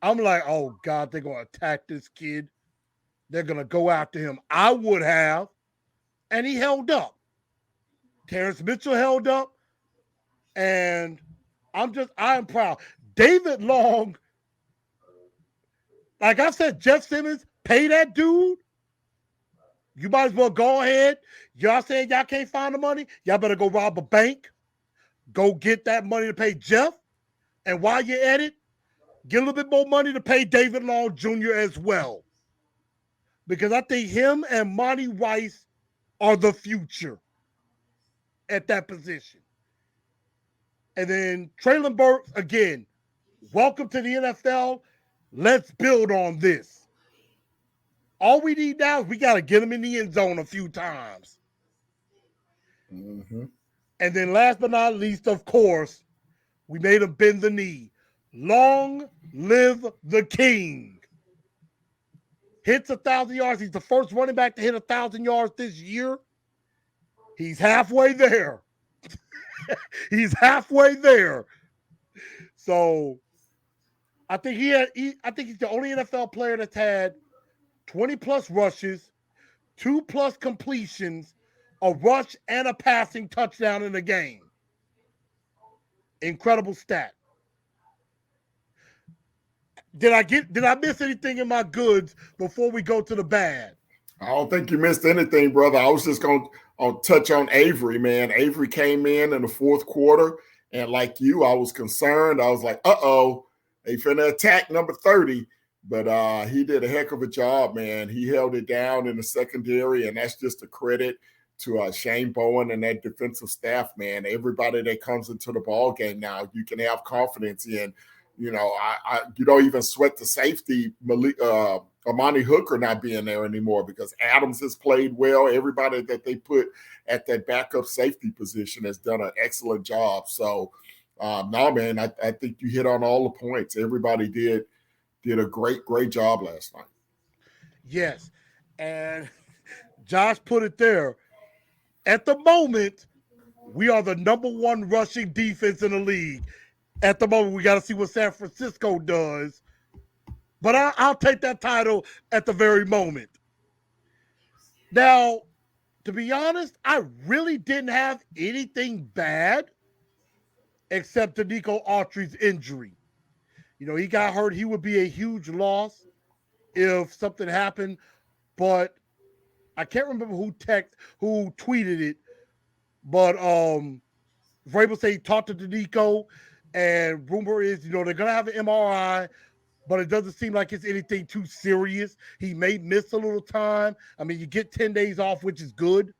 I'm like, oh, God, they're going to attack this kid. They're going to go after him. I would have. And he held up. Terrence Mitchell held up. And I am proud. David Long, like I said, Jeff Simmons, pay that dude, you might as well go ahead. Y'all saying y'all can't find the money? Y'all better go rob a bank. Go get that money to pay Jeff. And while you're at it, get a little bit more money to pay David Long Jr. as well. Because I think him and Monty Rice are the future at that position. And then Traylon Burks, again, welcome to the NFL. Let's build on this. All we need now is we got to get him in the end zone a few times. Mm-hmm. And then last but not least, of course, we made him bend the knee. Long live the king. Hits 1,000 yards. He's the first running back to hit 1,000 yards this year. He's halfway there. He's halfway there. So I think I think he's the only NFL player that's had 20 plus rushes, 2 plus completions, a rush, and a passing touchdown in a game. Incredible stat. Did I miss anything in my goods before we go to the bad? I don't think you missed anything, brother. I was just going to touch on Avery, man. Avery came in the fourth quarter, and like you, I was concerned. I was like, uh-oh, they finna attack number 30. But he did a heck of a job, man. He held it down in the secondary, and that's just a credit to Shane Bowen and that defensive staff, man. Everybody that comes into the ball game now, you can have confidence in. You know, you don't even sweat the safety, Amani Hooker not being there anymore because Adams has played well. Everybody that they put at that backup safety position has done an excellent job. So, no, man, I think you hit on all the points. Everybody did a great job last night. Yes. And Josh put it there. At the moment, we are the number 1 rushing defense in the league. At the moment, we got to see what San Francisco does. But I'll take that title at the very moment. Now, to be honest, I really didn't have anything bad except Danico Autry's injury. You know, he got hurt. He would be a huge loss if something happened. But I can't remember who tweeted it. But Vrabel said he talked to Danico, and rumor is, you know, they're going to have an MRI, but it doesn't seem like it's anything too serious. He may miss a little time. I mean, you get 10 days off, which is good,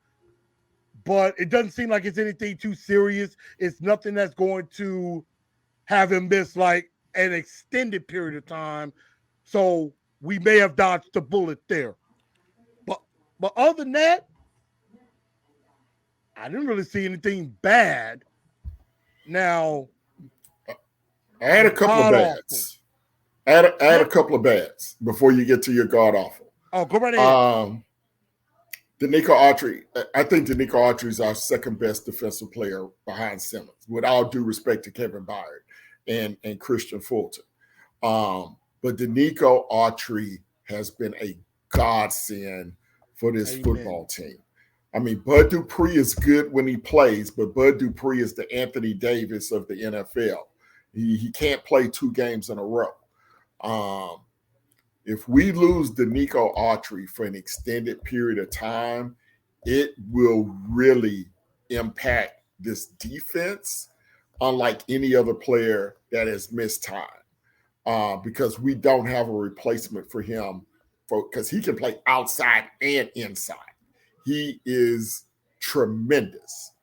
but it doesn't seem like it's anything too serious. It's nothing that's going to have him miss like an extended period of time. So we may have dodged the bullet there. But other than that, I didn't really see anything bad. Now, I had a couple of bads. I had a couple of bads before you get to your god awful. Oh, go right ahead. Danico Autry, I think Danico Autry is our second best defensive player behind Simmons, with all due respect to Kevin Byard and Christian Fulton. But Danico Autry has been a godsend for this football team. I mean, Bud Dupree is good when he plays, but Bud Dupree is the Anthony Davis of the NFL. He can't play 2 games in a row. If we lose Danico Autry for an extended period of time, it will really impact this defense, unlike any other player that has missed time, because we don't have a replacement for him because he can play outside and inside. He is tremendous.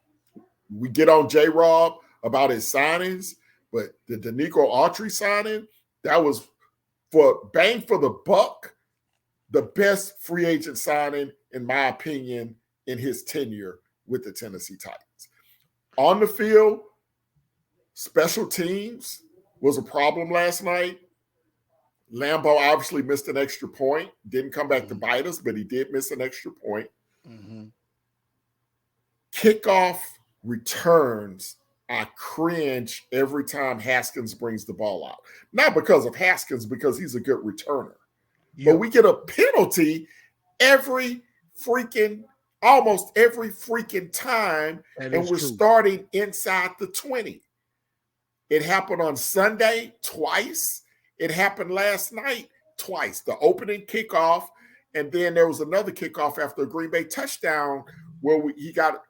We get on J-Rob about his signings, but the Danico Autry signing, that was for bang for the buck, the best free agent signing, in my opinion, in his tenure with the Tennessee Titans. On the field, special teams was a problem last night. Lambeau obviously missed an extra point. Didn't come back to bite us, but he did miss an extra point. Mm-hmm. Kickoff returns, I cringe every time Haskins brings the ball out. Not because of Haskins, because he's a good returner. Yep. But we get a penalty almost every freaking time, and we're starting inside the 20. It happened on Sunday twice. It happened last night twice. The opening kickoff, And then there was another kickoff after a Green Bay touchdown where he got,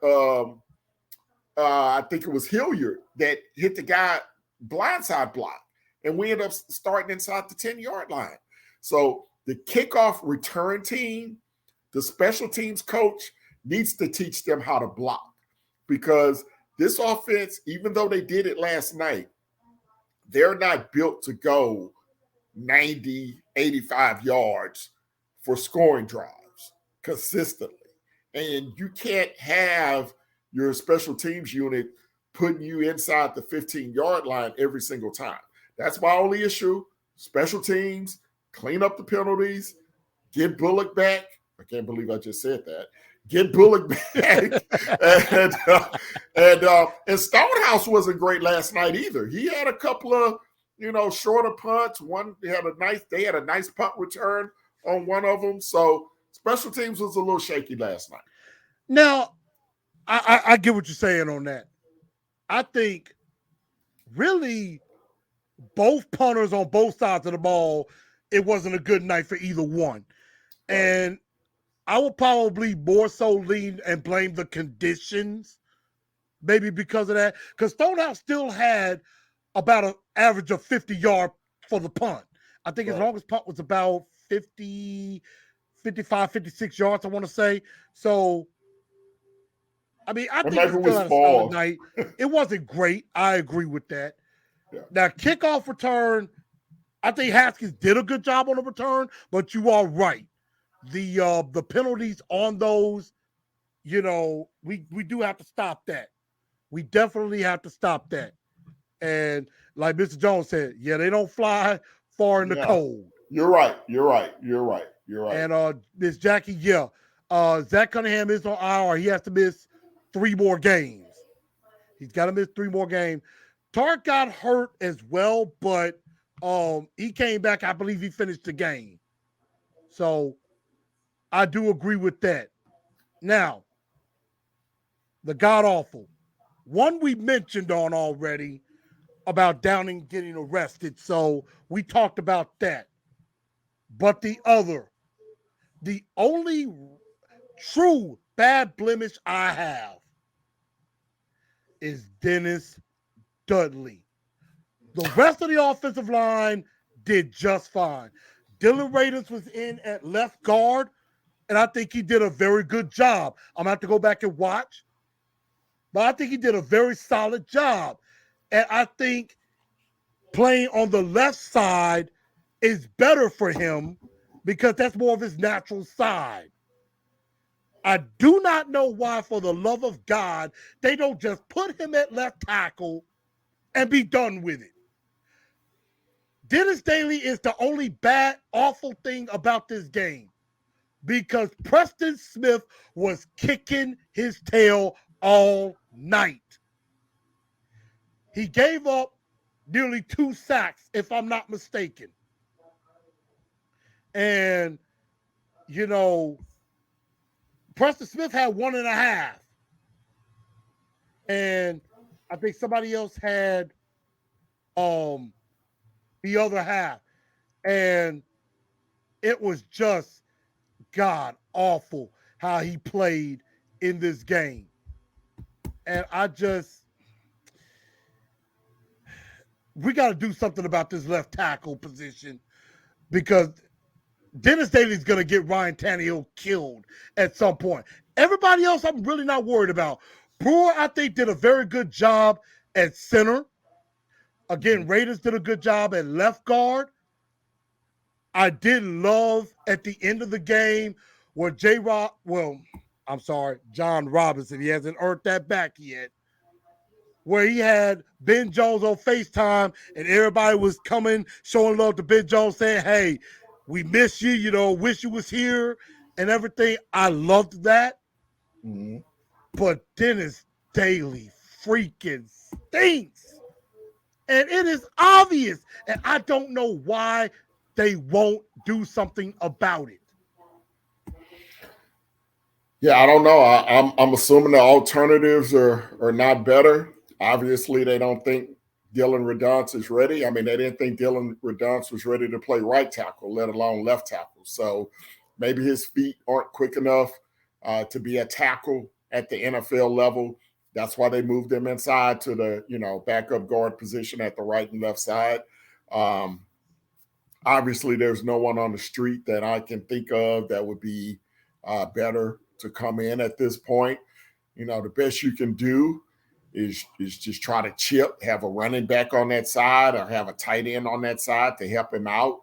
I think it was Hilliard that hit the guy blindside block. And we ended up starting inside the 10-yard line. So the kickoff return team, the special teams coach needs to teach them how to block, because this offense, even though they did it last night, they're not built to go 90, 85 yards for scoring drives consistently. And you can't have your special teams unit putting you inside the 15-yard line every single time. That's my only issue. Special teams, clean up the penalties, get Bullock back. I can't believe I just said that. Get Bullock back. and Stonehouse wasn't great last night either. He had a couple of, shorter punts. They had a nice punt return on one of them. So special teams was a little shaky last night. Now, I get what you're saying on that. I think really both punters on both sides of the ball, it wasn't a good night for either one. Right. And I would probably more so lean and blame the conditions, maybe because of that. Because Stonehouse still had about an average of 50 yards for the punt. I think his longest punt was about 50, 55, 56 yards, I want to say. So, I mean, I think it still had a solid night. It wasn't great. I agree with that. Yeah. Now, kickoff return, I think Haskins did a good job on the return, but you are right. The penalties on those, we do have to stop that. We definitely have to stop that. And like Mr. Jones said, they don't fly far in the cold. You're right. And Miss Jackie, Zach Cunningham is on IR. He has to miss 3 more games. He's got to miss 3 more games. Todd got hurt as well, but he came back. I believe he finished the game. So I do agree with that. Now, the god-awful. One we mentioned on already about Downing getting arrested. So we talked about that. But the only true bad blemish I have is Dennis Dudley. The rest of the offensive line did just fine. Dylan Radins was in at left guard, and I think he did a very good job. I'm going to have to go back and watch, but I think he did a very solid job. And I think playing on the left side is better for him because that's more of his natural side. I do not know why, for the love of God, they don't just put him at left tackle and be done with it. Dennis Daly is the only bad, awful thing about this game because Preston Smith was kicking his tail all night. He gave up nearly 2 sacks, if I'm not mistaken. And, Preston Smith had 1.5. And I think somebody else had the other half. And it was just god awful how he played in this game. And we got to do something about this left tackle position because Dennis Daly's going to get Ryan Tannehill killed at some point. Everybody else, I'm really not worried about. Brewer, I think, did a very good job at center. Again, Raiders did a good job at left guard. I did love at the end of the game where John Robinson, he hasn't earned that back yet, where he had Ben Jones on FaceTime and everybody was coming, showing love to Ben Jones, saying, hey, we miss you, wish you was here and everything. I loved that. Mm-hmm. But Dennis Daly freaking stinks. And it is obvious. And I don't know why they won't do something about it. Yeah, I don't know. I'm assuming the alternatives are not better. Obviously, they don't think Dylan Radunz is ready. I mean, they didn't think Dylan Radunz was ready to play right tackle, let alone left tackle. So maybe his feet aren't quick enough to be a tackle at the NFL level. That's why they moved him inside to the backup guard position at the right and left side. Obviously, there's no one on the street that I can think of that would be better to come in at this point. The best you can do is just try to chip, have a running back on that side or have a tight end on that side to help him out,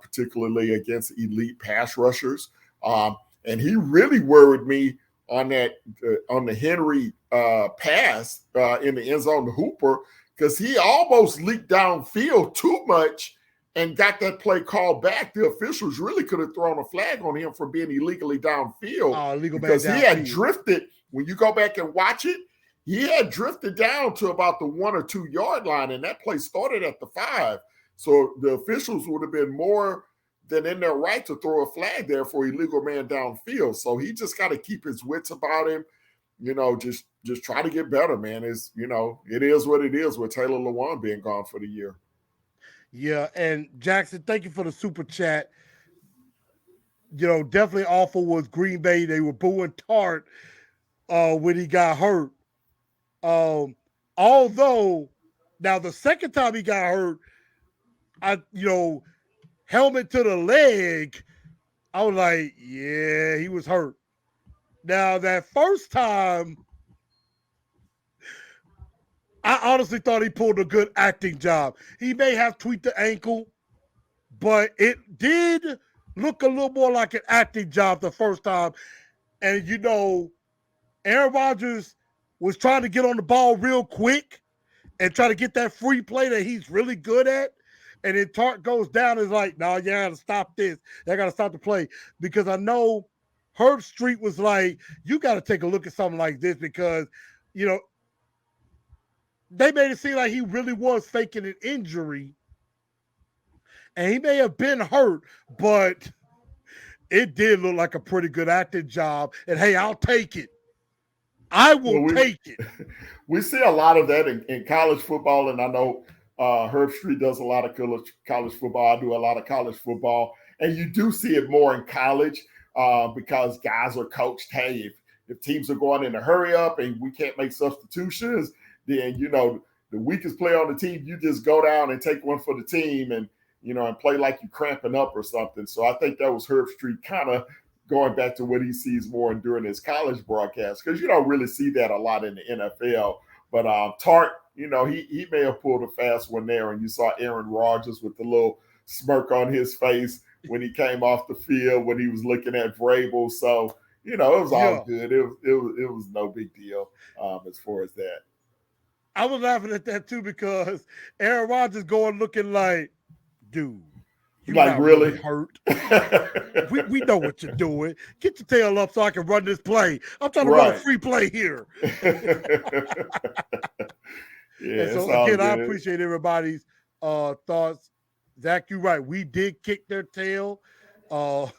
particularly against elite pass rushers. And he really worried me on the Henry pass in the end zone to Hooper, because he almost leaked downfield too much and got that play called back. The officials really could have thrown a flag on him for being illegally downfield because he had drifted. When you go back and watch it, he had drifted down to about the 1 or 2 yard line, and that play started at the 5. So the officials would have been more than in their right to throw a flag there for illegal man downfield. So he just got to keep his wits about him. Just try to get better, man. It is what it is with Taylor Lewan being gone for the year. Yeah, and Jackson, thank you for the super chat. Definitely awful was Green Bay. They were booing Todd when he got hurt. Although, now the second time he got hurt, helmet to the leg, I was like, yeah, he was hurt. Now, that first time, I honestly thought he pulled a good acting job. He may have tweaked the ankle, but it did look a little more like an acting job the first time. And, Aaron Rodgers was trying to get on the ball real quick and try to get that free play that he's really good at. And then Tart goes down and is like, no, you got to stop this. I got to stop the play. Because I know Herb Street was like, you got to take a look at something like this because, they made it seem like he really was faking an injury. And he may have been hurt, but it did look like a pretty good acting job. And, hey, I'll take it. I will take it. We see a lot of that in college football, and I know Herb Street does a lot of college football. I do a lot of college football, and you do see it more in college because guys are coached, hey, if teams are going in a hurry up and we can't make substitutions, then, the weakest player on the team, you just go down and take one for the team and play like you're cramping up or something. So I think that was Herb Street kind of going back to what he sees more during his college broadcast, because you don't really see that a lot in the NFL. But Tart, he may have pulled a fast one there, and you saw Aaron Rodgers with the little smirk on his face when he came off the field when he was looking at Vrabel. So, it was all good. It was no big deal as far as that. I was laughing at that too because Aaron Rodgers going looking like, dude, you like not really hurt. we know what you're doing. Get your tail up so I can run this play. I'm trying to run a free play here. Yeah, and so again, I appreciate everybody's thoughts. Zach, you're right. We did kick their tail. Blavin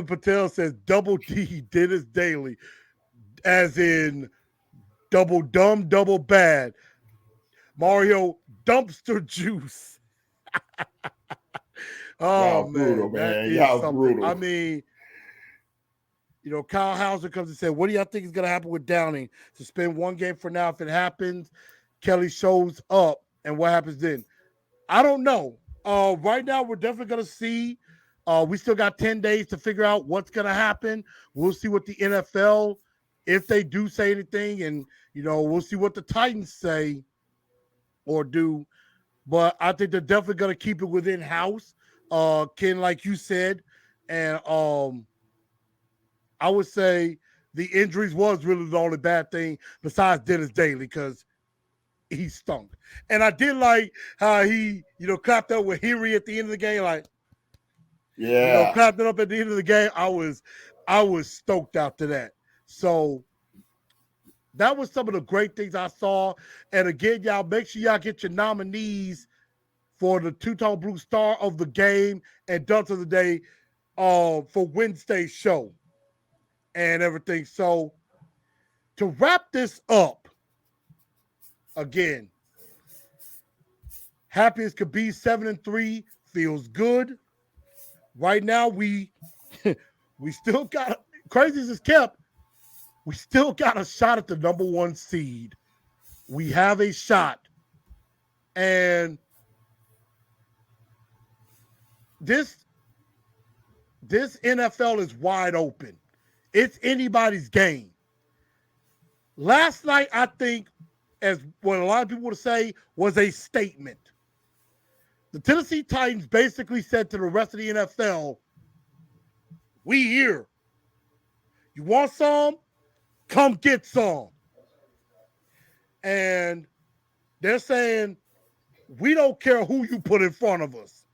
Patel says double D Dennis Daly, as in double dumb, double bad. Mario dumpster juice. Y'all brutal, man. Y'all brutal. I mean, Kyle Hauser comes and said, what do y'all think is going to happen with Downing? Suspend one game for now. If it happens, Kelly shows up. And what happens then? I don't know. Right now, we're definitely going to see. We still got 10 days to figure out what's going to happen. We'll see what the NFL, if they do say anything. And, we'll see what the Titans say or do. But I think they're definitely going to keep it within house, Ken, like you said. And I would say the injuries was really the only bad thing besides Dennis Daly because he stunk. And I did like how he, clapped up with Henry at the end of the game. Like, clapped it up at the end of the game. I was stoked after that. So that was some of the great things I saw. And again, y'all, make sure y'all get your nominees for the Two-Tone Blue Star of the Game and Dunk of the Day for Wednesday's show and everything. So to wrap this up, again, happy as could be, 7-3, Feels good. Right now, we still got, crazy as it's kept, we still got a shot at the number 1 seed. We have a shot. And this NFL is wide open. It's anybody's game. Last night, I think, as what a lot of people would say, was a statement. The Tennessee Titans basically said to the rest of the NFL, we here. You want some? Come get some. And they're saying, we don't care who you put in front of us.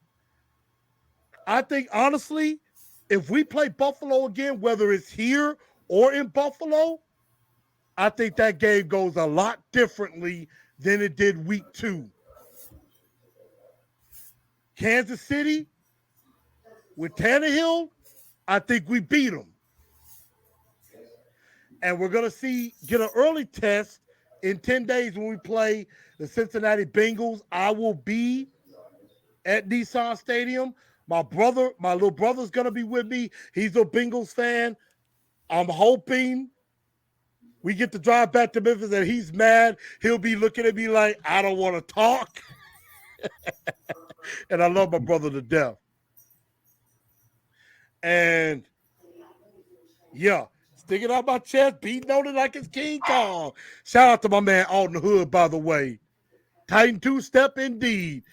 I think, honestly, if we play Buffalo again, whether it's here or in Buffalo, I think that game goes a lot differently than it did week 2. Kansas City, with Tannehill, I think we beat them. And we're going to get an early test in 10 days when we play the Cincinnati Bengals. I will be at Nissan Stadium. My little brother's going to be with me. He's a Bengals fan. I'm hoping we get to drive back to Memphis and he's mad. He'll be looking at me like, I don't want to talk. And I love my brother to death. And yeah, sticking out my chest, beating on it like it's King Kong. Shout out to my man Alton Hood, by the way. Titan 2-step indeed.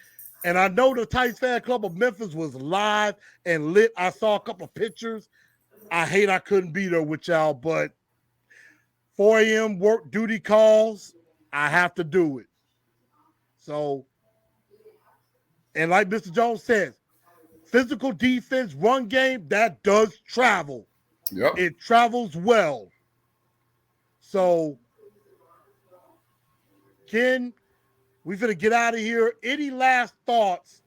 And I know the Titans fan club of Memphis was live and lit. I saw a couple of pictures. I hate I couldn't be there with y'all, but 4 a.m. work duty calls, I have to do it. So, and like Mr. Jones says, physical defense, run game, that does travel. Yep. It travels well. So, Ken, we're going to get out of here. Any last thoughts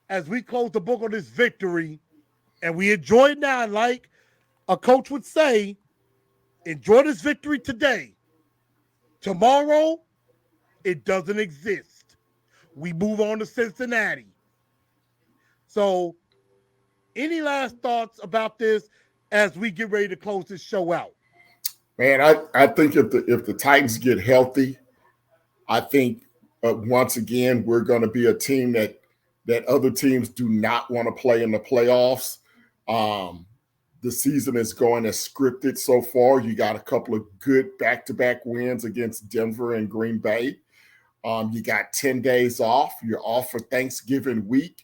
as we close the book on this victory? And we enjoy it now. Like a coach would say, enjoy this victory today. Tomorrow, it doesn't exist. We move on to Cincinnati. So, any last thoughts about this as we get ready to close this show out? Man, I think if the Titans get healthy, I think once again we're going to be a team that other teams do not want to play in the playoffs. The season is going as scripted so far. You got a couple of good back-to-back wins against Denver and Green Bay. You got 10 days off. You're off for Thanksgiving week.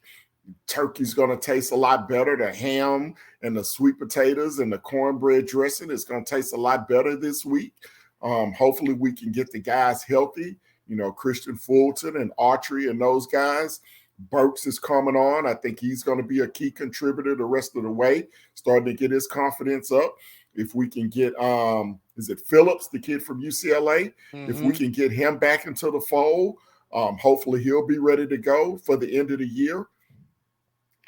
Turkey's going to taste a lot better. The ham and the sweet potatoes and the cornbread dressing is going to taste a lot better this week. Hopefully we can get the guys healthy. You know, Christian Fulton and Autry and those guys. Burks is coming on. I think he's going to be a key contributor the rest of the way, starting to get his confidence up. If we can get, is it Phillips, the kid from UCLA? Mm-hmm. If we can get him back into the fold, hopefully he'll be ready to go for the end of the year.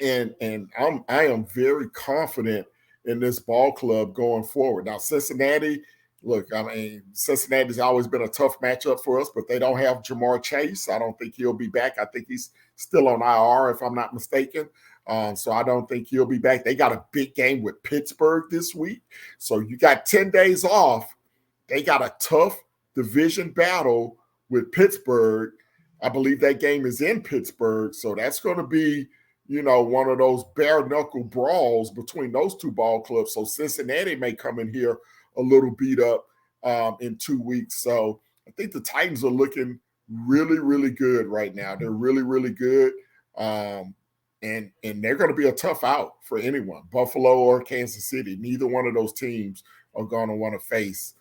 And I am very confident in this ball club going forward. Now, Cincinnati, look, I mean, Cincinnati's always been a tough matchup for us, but they don't have Jamar Chase. I don't think he'll be back. I think he's still on IR, if I'm not mistaken. So I don't think he'll be back. They got a big game with Pittsburgh this week. So you got 10 days off. They got a tough division battle with Pittsburgh. I believe that game is in Pittsburgh. So that's going to be, you know, one of those bare knuckle brawls between those two ball clubs. So Cincinnati may come in here a little beat up in 2 weeks. So I think the Titans are looking really, really good right now. They're really, really good. And they're going to be a tough out for anyone, Buffalo or Kansas City. Neither one of those teams are going to want to face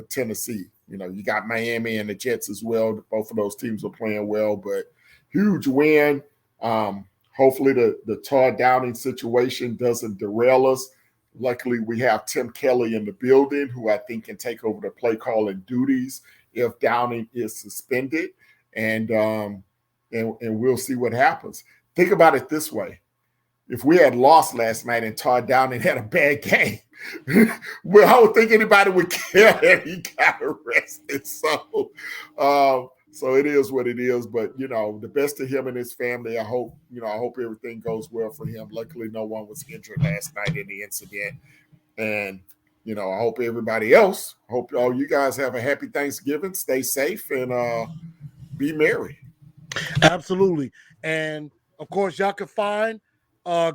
Tennessee. You know, you got Miami and the Jets as well. Both of those teams are playing well, but huge win. Hopefully the Todd Downing situation doesn't derail us. Luckily, we have Tim Kelly in the building, who I think can take over the play calling duties if Downing is suspended, and we'll see what happens. Think about it this way. If we had lost last night and Todd Downing had a bad game, well, I don't think anybody would care that he got arrested. So So it is what it is. But the best to him and his family. I hope everything goes well for him. Luckily, no one was injured last night in the incident, and I hope everybody else. Hope all you guys have a happy Thanksgiving. Stay safe and be merry. Absolutely. And of course, y'all can find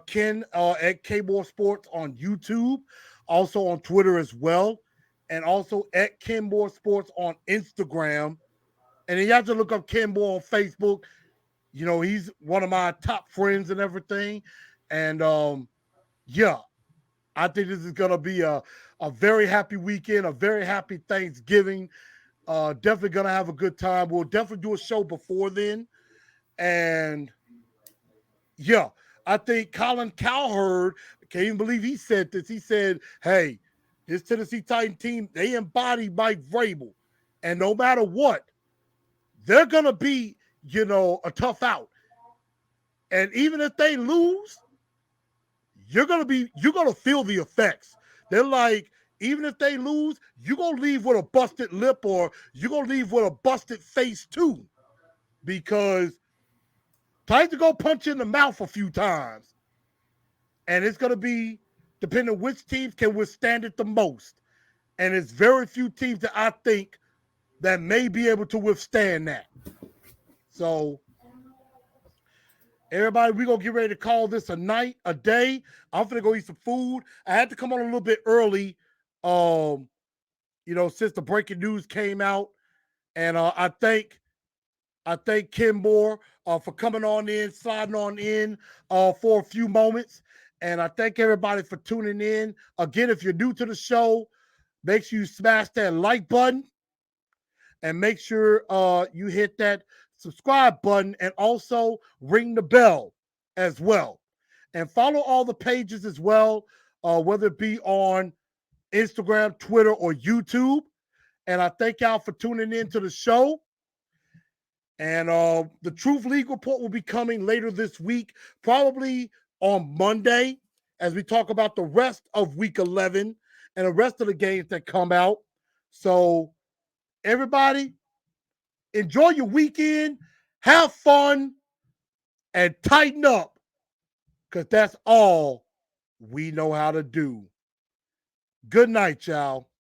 Ken at K-Ball Sports on YouTube, also on Twitter as well, and also at Ken Moore Sports on Instagram. And then you have to look up Ken Moore on Facebook. He's one of my top friends and everything. And yeah, I think this is gonna be a very happy weekend, a very happy Thanksgiving. Definitely gonna have a good time. We'll definitely do a show before then. And yeah, I think Colin Cowherd, can't even believe he said this. He said, hey, this Tennessee Titan team, they embody Mike Vrabel. And no matter what, they're going to be, a tough out. And even if they lose, you're going to feel the effects. They're like, even if they lose, you're going to leave with a busted lip or you're going to leave with a busted face too. Because Titans are going to punch you in the mouth a few times. And it's going to be depending on which teams can withstand it the most. And it's very few teams that I think that may be able to withstand that. So, everybody, we're going to get ready to call this a night, a day. I'm going to go eat some food. I had to come on a little bit early, since the breaking news came out. And I thank Kim Moore for coming on in, sliding on in for a few moments. And I thank everybody for tuning in. Again, if you're new to the show, make sure you smash that like button and make sure you hit that subscribe button and also ring the bell as well. And follow all the pages as well, whether it be on Instagram, Twitter, or YouTube. And I thank y'all for tuning in to the show. And the Truth League report will be coming later this week, probably on Monday, as we talk about the rest of week 11 and the rest of the games that come out. So, everybody, enjoy your weekend, have fun, and tighten up because that's all we know how to do. Good night, y'all.